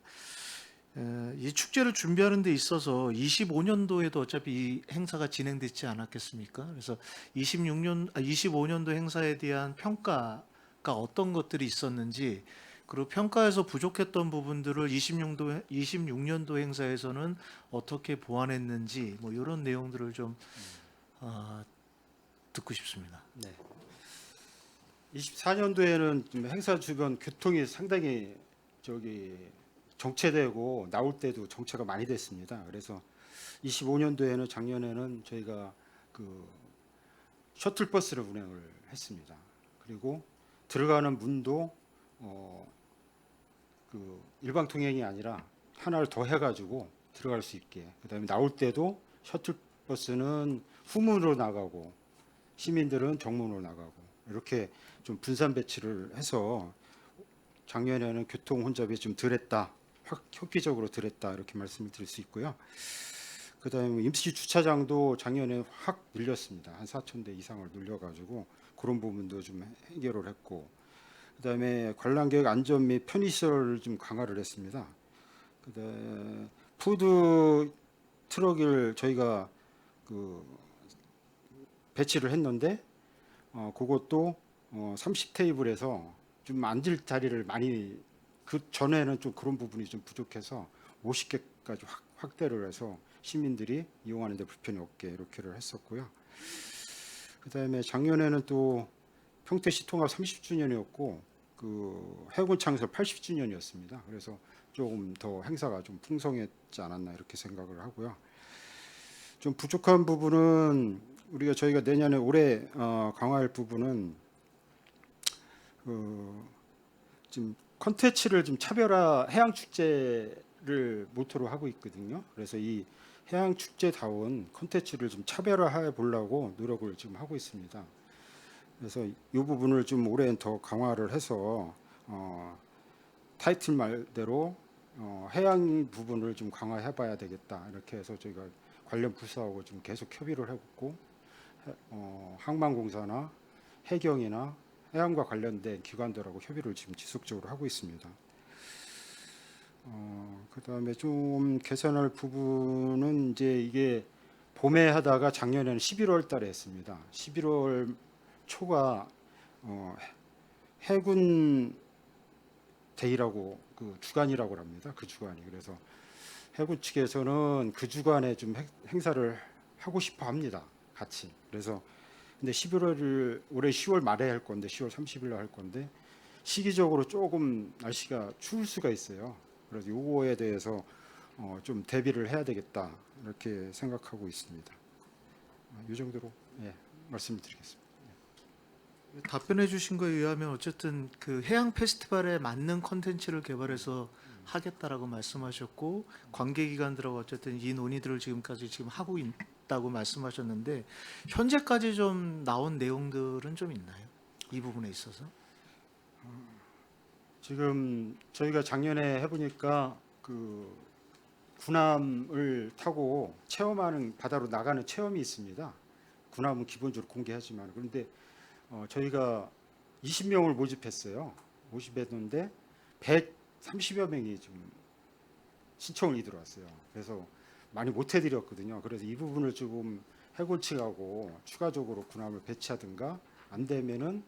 E: 이 축제를 준비하는 데 있어서 25년도에도 어차피 이 행사가 진행됐지 않았겠습니까? 그래서 25년도 행사에 대한 평가가 어떤 것들이 있었는지, 그리고 평가에서 부족했던 부분들을 26년도 행사에서는 어떻게 보완했는지 뭐 이런 내용들을 좀 듣고 싶습니다.
B: 네. 24년도에는 행사 주변 교통이 상당히 정체되고 나올 때도 정체가 많이 됐습니다. 그래서 25년도에는 작년에는 저희가 그 셔틀버스를 운행을 했습니다. 그리고 들어가는 문도 그 일방 통행이 아니라 하나를 더 해가지고 들어갈 수 있게. 그다음에 나올 때도 셔틀버스는 후문으로 나가고 시민들은 정문으로 나가고 이렇게 좀 분산 배치를 해서 작년에는 교통 혼잡이 좀 덜했다, 획기적으로 덜했다 이렇게 말씀을 드릴 수 있고요. 그다음에 임시 주차장도 작년에 확 늘렸습니다. 한 4,000대 이상을 늘려가지고 그런 부분도 좀 해결을 했고, 그다음에 관람객 안전 및 편의시설을 좀 강화를 했습니다. 그다음에 푸드 트럭을 저희가 그 배치를 했는데 그것도 30테이블에서 좀 앉을 자리를 많이, 그 전에는 좀 그런 부분이 좀 부족해서 50개까지 확대를 해서 시민들이 이용하는 데 불편이 없게 이렇게를 했었고요. 그다음에 작년에는 또 평택시 통합 30주년이었고 그 해군 창설 80주년이었습니다. 그래서 조금 더 행사가 좀 풍성했지 않았나 이렇게 생각을 하고요. 좀 부족한 부분은 저희가 내년에 올해 강화할 부분은 지금 컨텐츠를 좀 차별화, 해양 축제를 모토로 하고 있거든요. 그래서 이 해양 축제다운 컨텐츠를 좀 차별화해 보려고 노력을 지금 하고 있습니다. 그래서 이 부분을 좀 올해는 더 강화를 해서 타이틀 말대로 해양 부분을 좀 강화해봐야 되겠다 이렇게 해서 저희가 관련 부서하고 좀 계속 협의를 했고, 항만공사나 해경이나 해양과 관련된 기관들하고 협의를 지금 지속적으로 하고 있습니다. 그다음에 좀 개선할 부분은 이제 이게 봄에 하다가 작년에는 11월 달에 했습니다. 11월 초가 해군 데이라고 그 주간이라고 합니다. 그 주간이. 그래서 해군 측에서는 그 주간에 좀 행사를 하고 싶어 합니다. 같이. 그래서 근데 11월을 올해 10월 말에 할 건데 10월 30일로 할 건데 시기적으로 조금 날씨가 추울 수가 있어요. 그래서 요거에 대해서 좀 대비를 해야 되겠다 이렇게 생각하고 있습니다. 이 정도로 말씀드리겠습니다.
E: 답변해 주신 거에 의하면 어쨌든 그 해양 페스티벌에 맞는 컨텐츠를 개발해서 하겠다라고 말씀하셨고, 관계기관들하고 어쨌든 이 논의들을 지금까지 지금 하고 있다고 말씀하셨는데 현재까지 좀 나온 내용들은 좀 있나요? 이 부분에 있어서?
B: 지금 저희가 작년에 해보니까 그 군함을 타고 체험하는 바다로 나가는 체험이 있습니다. 군함은 기본적으로 공개하지만 그런데 저희가 20명을 모집했어요. 모집했는데 130여 명이 지금 신청이 들어왔어요. 그래서 많이 못 해드렸거든요. 그래서 이 부분을 조금 해골 측하고 추가적으로 군함을 배치하든가 안 되면은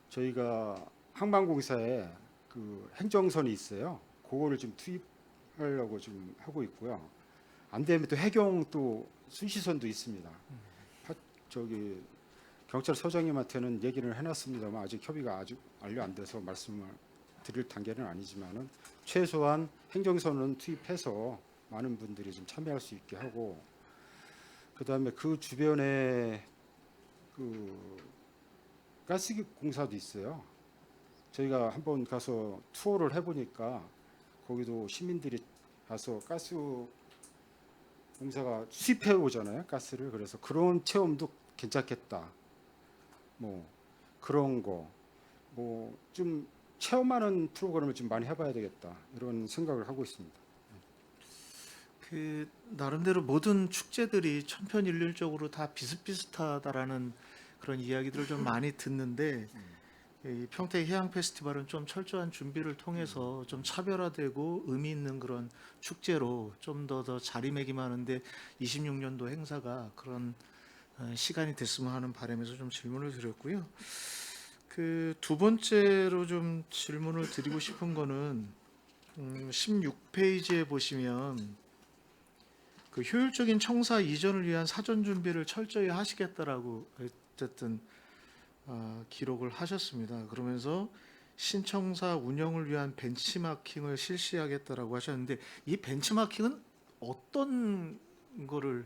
B: 저희가 항만공사에 그 행정선이 있어요. 그거를 좀 투입하려고 지금 하고 있고요. 안 되면 또 해경 또 순시선도 있습니다. 저기 경찰서장님한테는 얘기를 해놨습니다만 아직 협의가 아직 완료 안 돼서 말씀을 드릴 단계는 아니지만은 최소한 행정선은 투입해서 많은 분들이 좀 참여할 수 있게 하고 그다음에 그 주변에 그 가스공사도 있어요. 저희가 한번 가서 투어를 해보니까 거기도 시민들이 가서 가스 공사가 수입해 오잖아요, 가스를. 그래서 그런 체험도 괜찮겠다. 뭐 그런 거, 뭐 좀 체험하는 프로그램을 좀 많이 해봐야 되겠다 이런 생각을 하고 있습니다.
E: 그 나름대로 모든 축제들이 천편일률적으로 다 비슷비슷하다라는 그런 이야기들을 좀 많이 듣는데 이 평택 해양 페스티벌은 좀 철저한 준비를 통해서 좀 차별화되고 의미 있는 그런 축제로 좀 더 자리매김하는데 26년도 행사가 그런 시간이 됐으면 하는 바람에서 좀 질문을 드렸고요. 그 두 번째로 좀 질문을 드리고 싶은 거는 16페이지에 보시면 그 효율적인 청사 이전을 위한 사전 준비를 철저히 하시겠다라고 어쨌든 기록을 하셨습니다. 그러면서 신청사 운영을 위한 벤치마킹을 실시하겠다라고 하셨는데 이 벤치마킹은 어떤 거를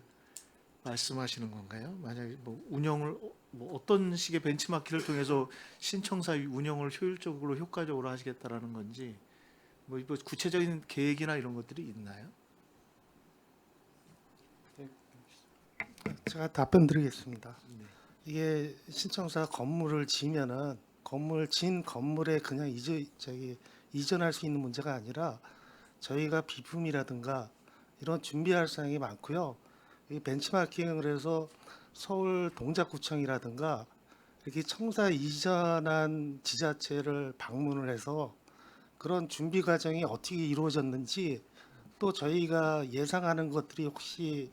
E: 말씀하시는 건가요? 만약에 뭐 운영을 뭐 어떤 식의 벤치마킹을 통해서 신청사 운영을 효율적으로 효과적으로 하시겠다라는 건지 뭐 구체적인 계획이나 이런 것들이 있나요?
F: 제가 답변 드리겠습니다. 이게 신청사 건물을 지면은 진 건물에 그냥 이전할 수 있는 문제가 아니라 저희가 비품이라든가 이런 준비할 사항이 많고요. 이 벤치마킹을 해서 서울 동작구청이라든가 이렇게 청사 이전한 지자체를 방문을 해서 그런 준비 과정이 어떻게 이루어졌는지 또 저희가 예상하는 것들이 혹시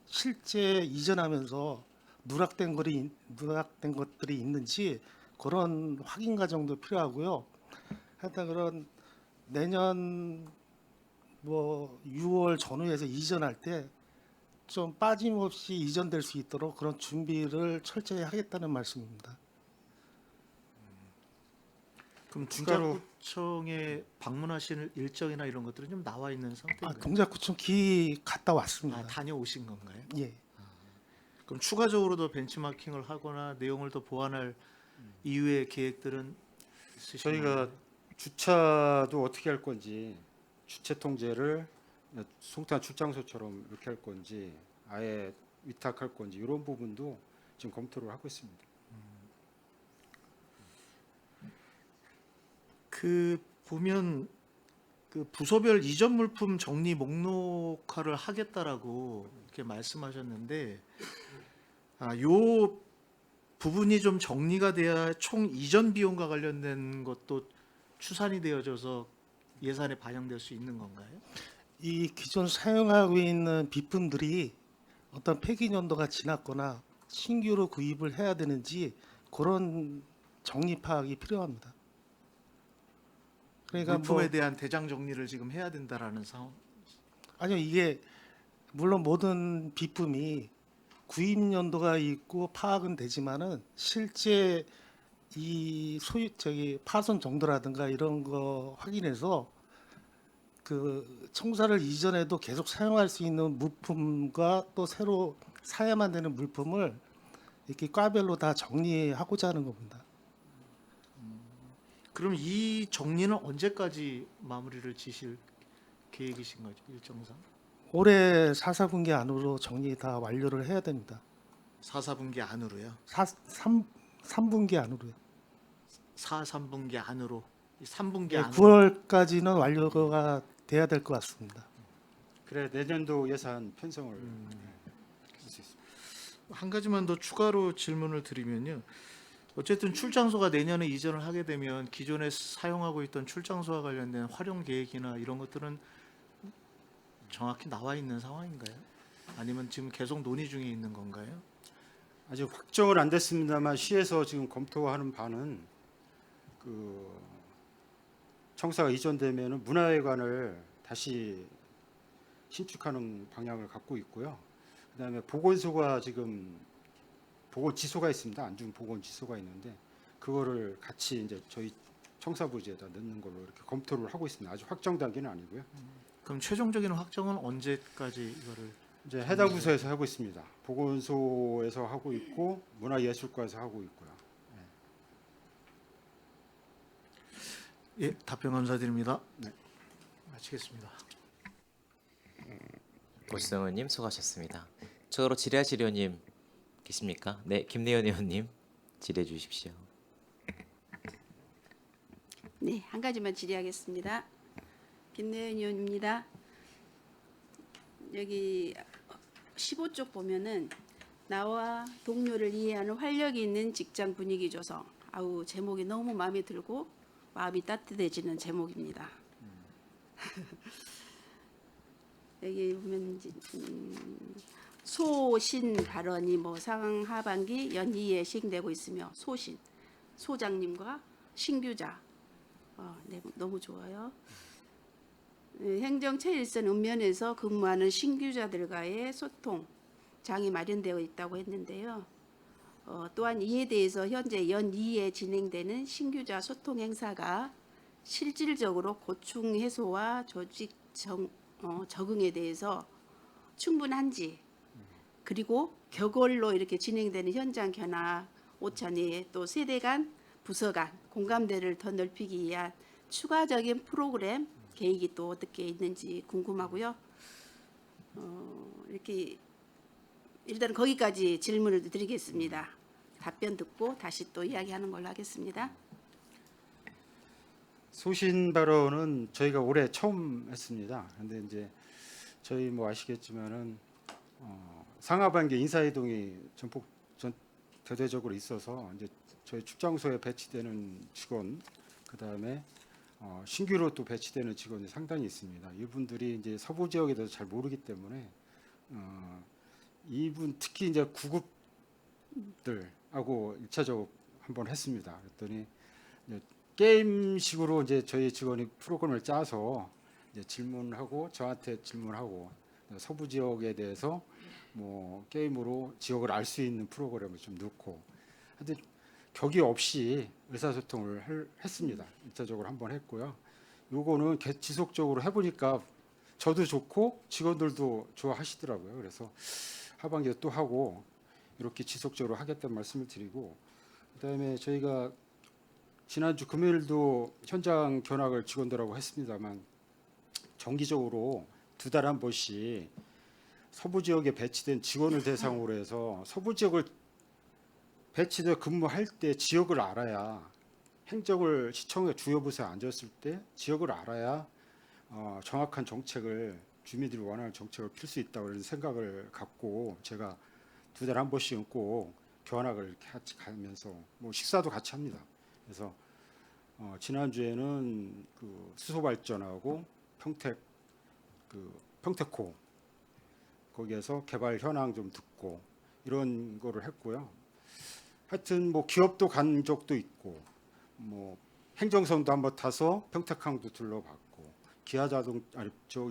F: 실제 이전하면서 누락된 것들이 있는지 그런 확인 과정도 필요하고요. 하여튼 그런 내년 뭐 6월 전후에서 이전할 때 좀 빠짐없이 이전될 수 있도록 그런 준비를 철저히 하겠다는 말씀입니다.
E: 그럼
B: 추가로-
E: 동작구청에 방문하시는 일정이나 이런 것들은 좀 나와 있는 상태인가요?
F: 동작구청 기 갔다 왔습니다.
E: 다녀오신 건가요?
F: 예.
E: 그럼 추가적으로 더 벤치마킹을 하거나 내용을 더 보완할 이후의 계획들은 있으신가요?
B: 저희가 주차도 어떻게 할 건지 주체 통제를 송탄 출장소처럼 이렇게 할 건지 아예 위탁할 건지 이런 부분도 지금 검토를 하고 있습니다.
E: 그 보면 그 부서별 이전 물품 정리 목록화를 하겠다라고 이렇게 말씀하셨는데 요 부분이 좀 정리가 돼야 총 이전 비용과 관련된 것도 추산이 되어져서 예산에 반영될 수 있는 건가요?
F: 이 기존 사용하고 있는 비품들이 어떤 폐기 연도가 지났거나 신규로 구입을 해야 되는지 그런 정리 파악이 필요합니다. 그러니까
E: 물품에 대한 대장 정리를 지금 해야 된다라는 상황.
F: 아니요, 이게 물론 모든 비품이 구입 연도가 있고 파악은 되지만은 실제 이 파손 정도라든가 이런 거 확인해서 그 청사를 이전해도 계속 사용할 수 있는 물품과 또 새로 사야만 되는 물품을 이렇게 과별로 다 정리하고자 하는 겁니다.
E: 그럼 이 정리는 언제까지 마무리를 지실 계획이신 거죠, 일정상?
F: 올해 4, 4분기 안으로 정리 다 완료를 해야 됩니다.
E: 4, 4분기 안으로요.
F: 3분기 안으로요.
E: 4, 3분기 안으로. 3분기
F: 예,
E: 안으로.
F: 9월까지는 완료가 돼야 될 것 같습니다.
B: 그래 내년도 예산 편성을 할 수 있습니다.
E: 한 가지만 더 추가로 질문을 드리면요. 어쨌든 출장소가 내년에 이전을 하게 되면 기존에 사용하고 있던 출장소와 관련된 활용 계획이나 이런 것들은 정확히 나와 있는 상황인가요? 아니면 지금 계속 논의 중에 있는 건가요?
B: 아직 확정은 안 됐습니다만 시에서 지금 검토하는 바는 그 청사가 이전되면은 문화회관을 다시 신축하는 방향을 갖고 있고요. 그다음에 보건소가 지금 보건지소가 있습니다. 안중 보건지소가 있는데 그거를 같이 이제 저희 청사부지에다 넣는 걸로 이렇게 검토를 하고 있습니다. 아직 확정 단계는 아니고요.
E: 그럼 최종적인 확정은 언제까지 이거를
B: 이제 해당 부서에서 하고 있습니다. 보건소에서 하고 있고 문화예술과에서 하고 있고요.
E: 예, 답변 감사드립니다.
B: 네.
E: 마치겠습니다.
A: 고시성 의원님 수고하셨습니다. 추가로 질의하실 의원님 계십니까? 네, 김내연 의원님 질의해 주십시오.
G: 네, 한 가지만 질의하겠습니다. 김내연 의원입니다. 여기 15쪽 보면은 나와 동료를 이해하는 활력이 있는 직장 분위기 조성. 아우 제목이 너무 마음에 들고 마음이 따뜻해지는 제목입니다. 여기 보면 소신 발언이 뭐 상하반기 연이에 시행되고 있으며 소신 소장님과 신규자 네, 너무 좋아요. 행정 최일선 읍면에서 근무하는 신규자들과의 소통 장이 마련되어 있다고 했는데요. 또한 이에 대해서 현재 연이에 진행되는 신규자 소통 행사가 실질적으로 고충 해소와 조직 적응에 대해서 충분한지 그리고 격월로 이렇게 진행되는 현장 견학 오차 내에 또 세대 간 부서 간 공감대를 더 넓히기 위한 추가적인 프로그램 계획이 또 어떻게 있는지 궁금하고요. 이렇게 일단 거기까지 질문을 드리겠습니다. 답변 듣고 다시 또 이야기하는 걸로 하겠습니다.
B: 소신 발언은 저희가 올해 처음 했습니다. 그런데 이제 저희 뭐 아시겠지만은 상하반기 인사이동이 대대적으로 있어서 이제 저희 출장소에 배치되는 직원 그다음에 신규로 또 배치되는 직원이 상당히 있습니다. 이분들이 이제 서부 지역에 대해서 잘 모르기 때문에 이분 특히 이제 구급들하고 1차적으로 한번 했습니다. 그랬더니 이제 게임식으로 이제 저희 직원이 프로그램을 짜서 이제 질문하고 저한테 질문하고 서부 지역에 대해서 뭐 게임으로 지역을 알 수 있는 프로그램을 좀 넣고 하여튼 격의 없이 의사소통을 했습니다. 1차적으로 한번 했고요. 요거는 지속적으로 해보니까 저도 좋고 직원들도 좋아하시더라고요. 그래서 하반기에 또 하고 이렇게 지속적으로 하겠다는 말씀을 드리고 그다음에 저희가 지난주 금요일도 현장 견학을 직원들하고 했습니다만 정기적으로 2달에 한 번씩 서부 지역에 배치된 직원을 대상으로 해서 서부 지역을 배치돼 근무할 때 지역을 알아야 행정을 시청의 주요 부서에 앉았을 때 지역을 알아야 정확한 정책을 주민들이 원하는 정책을 필 수 있다고 그런 생각을 갖고 제가 2달에 한 번씩은 꼭 견학을 이렇게 같이 가면서 뭐 식사도 같이 합니다. 그래서 지난주에는 그 수소 발전하고 평택호 거기에서 개발 현황 좀 듣고 이런 거를 했고요. 하여튼 뭐 기업도 간 적도 있고 뭐 행정선도 한번 타서 평택항도 둘러봤고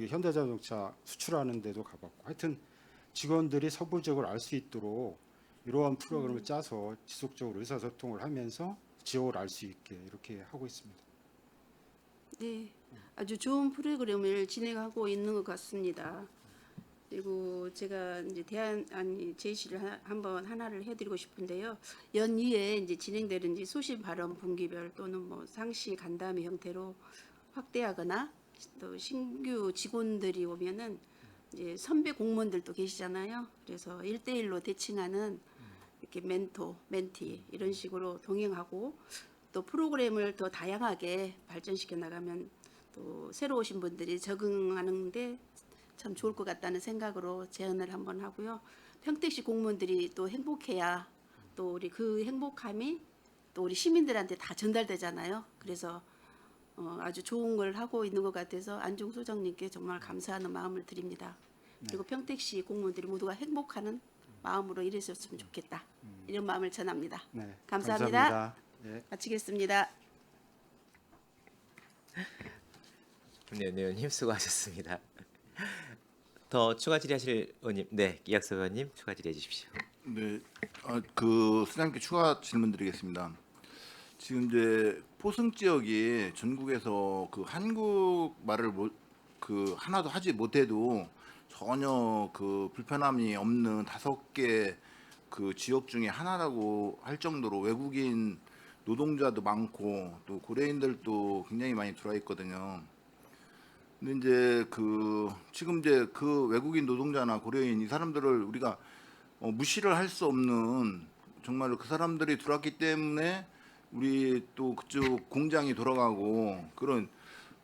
B: 현대자동차 수출하는 데도 가봤고 하여튼 직원들이 서부 지역을 알 수 있도록 이러한 프로그램을 짜서 지속적으로 의사소통을 하면서 지역을 알 수 있게 이렇게 하고 있습니다.
G: 네, 아주 좋은 프로그램을 진행하고 있는 것 같습니다. 그리고 제가 이제 제시를 한번 하나를 해드리고 싶은데요. 연이에 이제 진행되는 이제 소신 발언 분기별 또는 뭐 상시 간담회 형태로 확대하거나 또 신규 직원들이 오면은 이제 선배 공무원들도 계시잖아요. 그래서 1대1로 대칭하는 이렇게 멘토, 멘티 이런 식으로 동행하고 또 프로그램을 더 다양하게 발전시켜 나가면 또 새로 오신 분들이 적응하는데 참 좋을 것 같다는 생각으로 제안을 한번 하고요. 평택시 공무원들이 또 행복해야 또 우리 그 행복함이 또 우리 시민들한테 다 전달되잖아요. 그래서 아주 좋은 걸 하고 있는 것 같아서 안중 소장님께 정말 감사하는 마음을 드립니다. 그리고 평택시 공무원들이 모두가 행복하는 마음으로 일했었으면 좋겠다. 이런 마음을 전합니다.
B: 네,
G: 감사합니다.
B: 감사합니다. 예.
G: 마치겠습니다.
A: 네, 의원님 수고하셨습니다. 더 추가 질의하실 의원님, 네, 이학섭 의원님 추가 질의해 주십시오.
C: 네, 그 수장님께 추가 질문드리겠습니다. 지금 이제 포승 지역이 전국에서 그 한국말을 그 하나도 하지 못해도 전혀 그 불편함이 없는 5개 그 지역 중에 하나라고 할 정도로 외국인 노동자도 많고 또 고려인들도 굉장히 많이 들어와 있거든요. 근데 이제 그 지금 이제 그 외국인 노동자나 고려인 이 사람들을 우리가 무시를 할 수 없는 정말로 그 사람들이 들어왔기 때문에 우리 또 그쪽 공장이 돌아가고 그런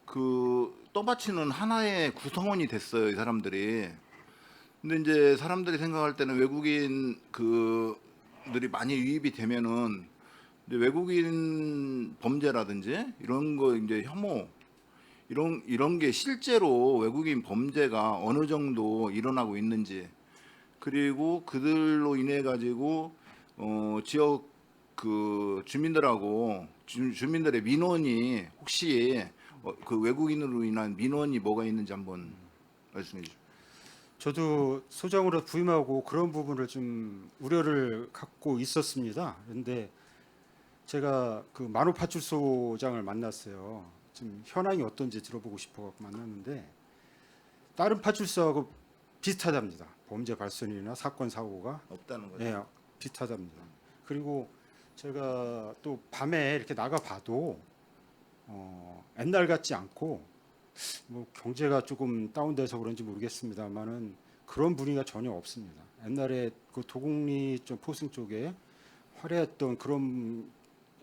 C: 그 떠받치는 하나의 구성원이 됐어요, 이 사람들이. 근데 이제 사람들이 생각할 때는 외국인 그들이 많이 유입이 되면은 이제 외국인 범죄라든지 이런 거 이제 혐오 이런 게 실제로 외국인 범죄가 어느 정도 일어나고 있는지 그리고 그들로 인해 가지고 지역 그 주민들하고 주민들의 민원이 혹시 그 외국인으로 인한 민원이 뭐가 있는지 한번 말씀해 주시죠.
B: 저도 소장으로 부임하고 그런 부분을 좀 우려를 갖고 있었습니다. 그런데 제가 그 만호 파출소장을 만났어요. 좀 현황이 어떤지 들어보고 싶어 갖고 만났는데 다른 파출소하고 비슷하답니다. 범죄 발생이나 사건 사고가
C: 없다는 거죠.
B: 네, 비슷하답니다. 그리고 제가 또 밤에 이렇게 나가 봐도 옛날 같지 않고 뭐 경제가 조금 다운돼서 그런지 모르겠습니다만은 그런 분위기가 전혀 없습니다. 옛날에 그 도곡리 좀 포승 쪽에 화려했던 그런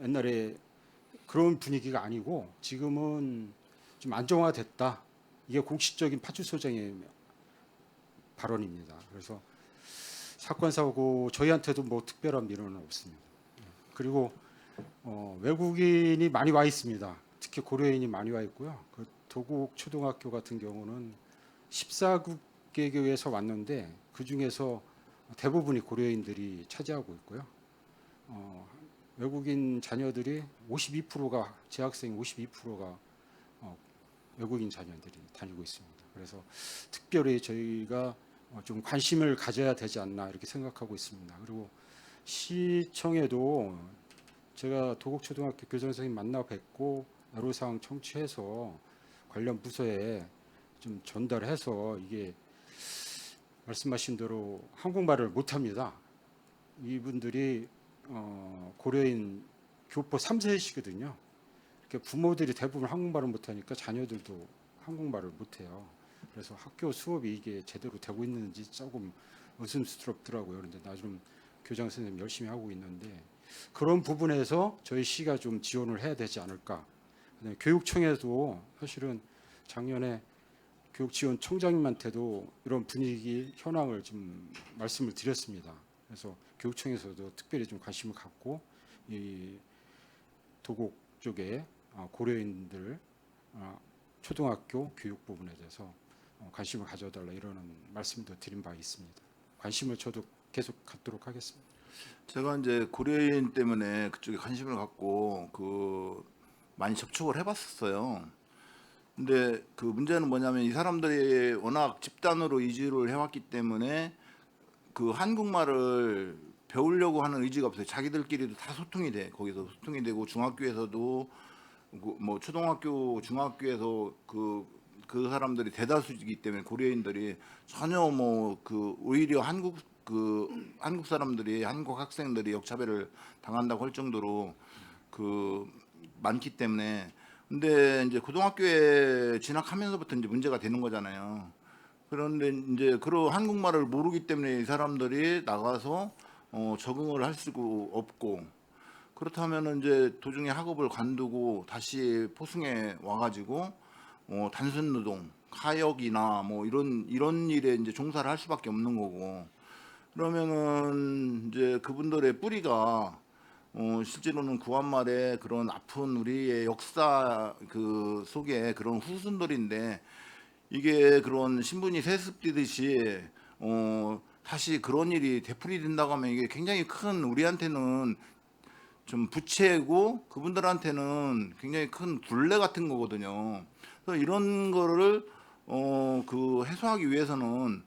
B: 옛날에 그런 분위기가 아니고 지금은 좀 안정화됐다. 이게 공식적인 파출소장의 발언입니다. 그래서 사건 사고 저희한테도 뭐 특별한 민원은 없습니다. 그리고 외국인이 많이 와 있습니다. 특히 고려인이 많이 와 있고요. 그 도곡 초등학교 같은 경우는 14국계 교회에서 왔는데 그 중에서 대부분이 고려인들이 차지하고 있고요. 외국인 자녀들이 52%가 재학생 52%가 외국인 자녀들이 다니고 있습니다. 그래서 특별히 저희가 좀 관심을 가져야 되지 않나 이렇게 생각하고 있습니다. 그리고 시청에도 제가 도곡초등학교 교장 선생님 만나 뵙고 애로사항 청취해서 관련 부서에 좀 전달해서 이게 말씀하신 대로 한국말을 못합니다. 이분들이 고려인 교포 3세시거든요. 이렇게 부모들이 대부분 한국말을 못하니까 자녀들도 한국말을 못해요. 그래서 학교 수업이 이게 제대로 되고 있는지 조금 의심스럽더라고요. 그런데 나 좀 교장 선생님 열심히 하고 있는데 그런 부분에서 저희 시가 좀 지원을 해야 되지 않을까. 교육청에도 사실은 작년에 교육지원청장님한테도 이런 분위기 현황을 좀 말씀을 드렸습니다. 그래서 교육청에서도 특별히 좀 관심을 갖고 이 도곡 쪽에 고려인들 초등학교 교육 부분에 대해서 관심을 가져달라 이러는 말씀도 드린 바 있습니다. 관심을 저도 계속 갖도록 하겠습니다.
C: 제가 이제 고려인 때문에 그쪽에 관심을 갖고 그 많이 접촉을 해봤었어요. 근데 그 문제는 뭐냐면 이 사람들이 워낙 집단으로 이주를 해왔기 때문에 그 한국말을 배우려고 하는 의지가 없어요. 자기들끼리도 다 소통이 돼. 거기서 소통이 되고 중학교에서도 뭐 초등학교, 중학교에서 그 사람들이 대다수이기 때문에 고려인들이 전혀 뭐 그 오히려 한국 사람들이 한국 학생들이 역차별을 당한다고 할 정도로 그 많기 때문에 근데 이제 고등학교에 진학하면서부터 이제 문제가 되는 거잖아요. 그런데 이제 그런 한국말을 모르기 때문에 이 사람들이 나가서 적응을 할 수가 없고, 그렇다면은 이제 도중에 학업을 관두고 다시 포승에 와가지고 단순 노동, 카역이나 뭐 이런 일에 이제 종사를 할 수밖에 없는 거고, 그러면은 이제 그분들의 뿌리가 실제로는 구한말의 그런 아픈 우리의 역사 그 속에 그런 후순들인데, 이게 그런 신분이 세습되듯이 다시 그런 일이 되풀이된다고 하면 이게 굉장히 큰, 우리한테는 좀 부채고 그분들한테는 굉장히 큰 굴레 같은 거거든요. 그래서 이런 거를 그 해소하기 위해서는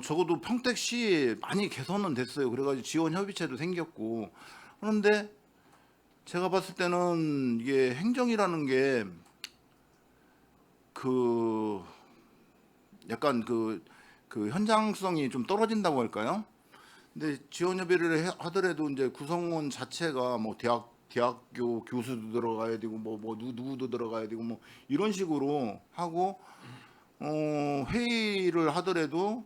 C: 적어도 평택시 많이 개선은 됐어요. 그래가지고 지원 협의체도 생겼고. 그런데 제가 봤을 때는 이게 행정이라는 게 그 약간 그 현장성이 좀 떨어진다고 할까요? 근데 지원 협의를 하더라도 이제 구성원 자체가 뭐 대학교 교수도 들어가야 되고 뭐 누구도 들어가야 되고 뭐 이런 식으로 하고 회의를 하더라도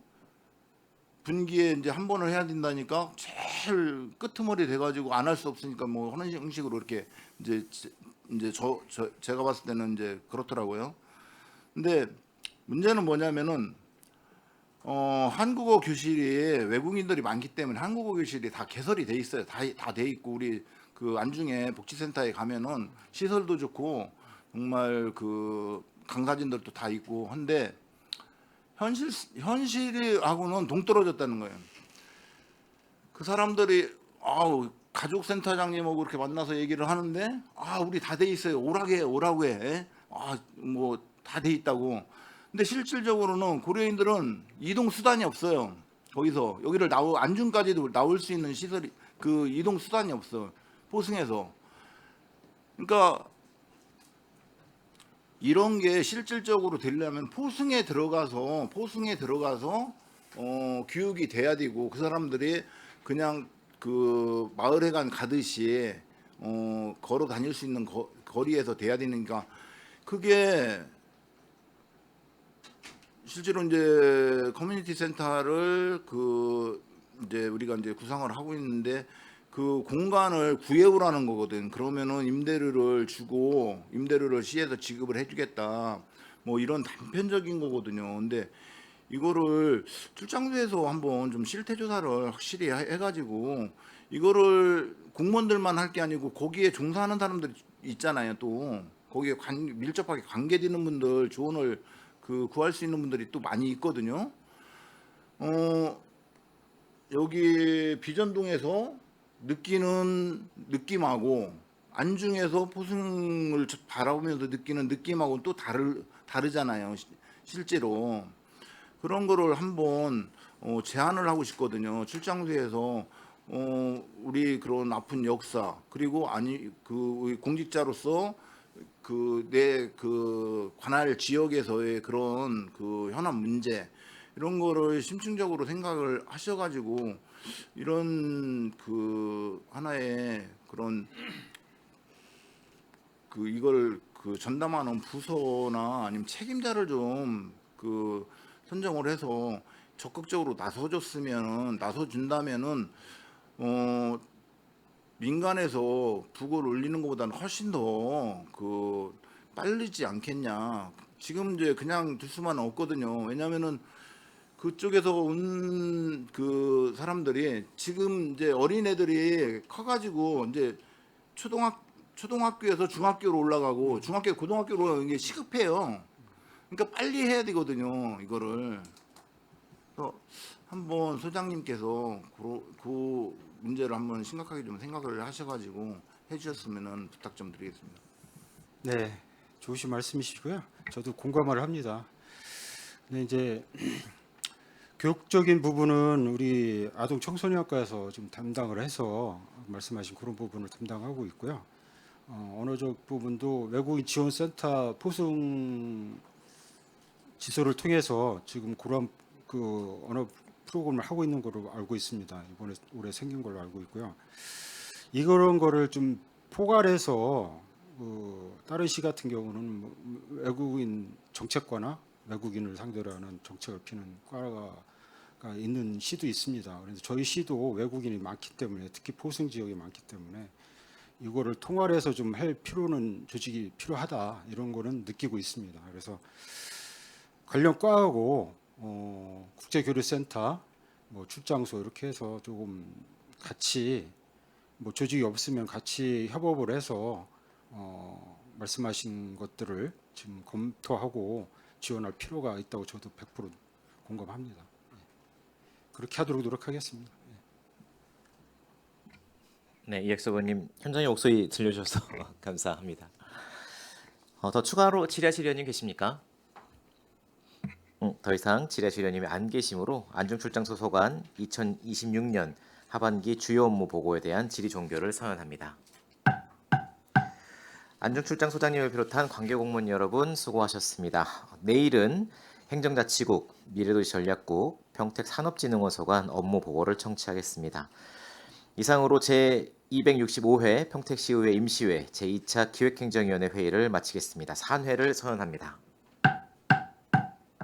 C: 분기에 이제 한 번을 해야 된다니까 제일 끄트머리 돼가지고 안 할 수 없으니까 뭐 하는 형식으로 이렇게 이제 제가 봤을 때는 이제 그렇더라고요. 근데 문제는 뭐냐면은 한국어 교실이 외국인들이 많기 때문에 한국어 교실이 다 개설이 돼 있어요. 다 돼 있고, 우리 그 안중에 복지센터에 가면은 시설도 좋고 정말 그 강사진들도 다 있고 한데 현실하고는 동떨어졌다는 거예요. 그 사람들이 가족센터장님하고 이렇게 만나서 얘기를 하는데 우리 다 돼 있어요. 오라고 해. 뭐 다 돼 있다고. 근데 실질적으로는 고려인들은 이동 수단이 없어요. 거기서 여기를 안중까지도 나올 수 있는 시설이 그 이동 수단이 없어. 포승에서. 그러니까 이런 게 실질적으로 되려면 포승에 들어가서 교육이 돼야 되고, 그 사람들이 그냥 그 마을회관 가듯이 걸어 다닐 수 있는 거리에서 돼야 되니까, 그게 실제로 이제 커뮤니티 센터를 이제 우리가 이제 구상을 하고 있는데, 그 공간을 구해오라는 거거든. 그러면은 임대료를 주고 임대료를 시에서 지급을 해주겠다. 뭐 이런 단편적인 거거든요. 근데 이거를 출장소에서 한번 좀 실태 조사를 확실히 해가지고, 이거를 공무원들만 할 게 아니고 거기에 종사하는 사람들 있잖아요. 또 거기에 밀접하게 관계되는 분들, 조언을 구할 수 있는 분들이 또 많이 있거든요. 여기 비전동에서 느끼는 느낌하고 안중에서 포승을 바라보면서 느끼는 느낌하고는 또 다르잖아요. 실제로 그런 거를 한번 제안을 하고 싶거든요. 출장소에서 우리 그런 아픈 역사, 그리고 우리 공직자로서 내 관할 지역에서의 그런 현안 문제, 이런 거를 심층적으로 생각을 하셔가지고 이런 하나의 그런 이걸 전담하는 부서나 아니면 책임자를 좀 선정을 해서 적극적으로 나서준다면은 민간에서 부고를 올리는 것보다는 훨씬 더 빠르지 않겠냐. 지금 이제 그냥 둘 수만은 없거든요. 왜냐면은 그쪽에서 온 사람들이 지금 이제 어린애들이 커가지고 이제 초등학교에서 중학교로 올라가고 중학교 고등학교로 올라가는 게 시급해요. 그러니까 빨리 해야 되거든요, 이거를. 그래서 한번 소장님께서 그 문제를 한번 심각하게 좀 생각을 하셔가지고 해주셨으면 부탁 좀 드리겠습니다.
B: 네, 좋으신 말씀이시고요. 저도 공감을 합니다. 근데 이제 교육적인 부분은 우리 아동 청소년과에서 좀 담당을 해서 말씀하신 그런 부분을 담당하고 있고요. 언어적 부분도 외국인 지원센터 포승 지소를 통해서 지금 그런 언어 프로그램을 하고 있는 걸로 알고 있습니다. 이번에 올해 생긴 걸로 알고 있고요. 이런 거를 좀 포괄해서 다른 시 같은 경우는 외국인 정책과나 외국인을 상대로 하는 정책을 피는 과가 있는 시도 있습니다. 그래서 저희 시도 외국인이 많기 때문에 특히 포승 지역이 많기 때문에 이거를 통할해서 좀 할 필요는 조직이 필요하다 이런 거는 느끼고 있습니다. 그래서 관련 과하고 국제교류센터, 뭐 출장소 이렇게 해서 조금 같이 뭐 조직이 없으면 같이 협업을 해서 말씀하신 것들을 지금 검토하고 지원할 필요가 있다고 저도 100% 공감합니다. 그렇게 하도록 노력하겠습니다.
A: 네, 이학수님 현장의 목소리 들려주셔서 감사합니다. 더 추가로 질의하실 의원님 계십니까? 더 이상 질의하실 의원님이 안 계시므로 안중출장 소속관 2026년 하반기 주요 업무 보고에 대한 질의 종결을 선언합니다. 안중출장 소장님을 비롯한 관계 공무원 여러분 수고하셨습니다. 내일은 행정자치국, 미래도시전략국, 평택산업진흥원 소관 업무 보고를 청취하겠습니다. 이상으로 제265회 평택시의회 임시회 제2차 기획행정위원회 회의를 마치겠습니다. 산회를 선언합니다.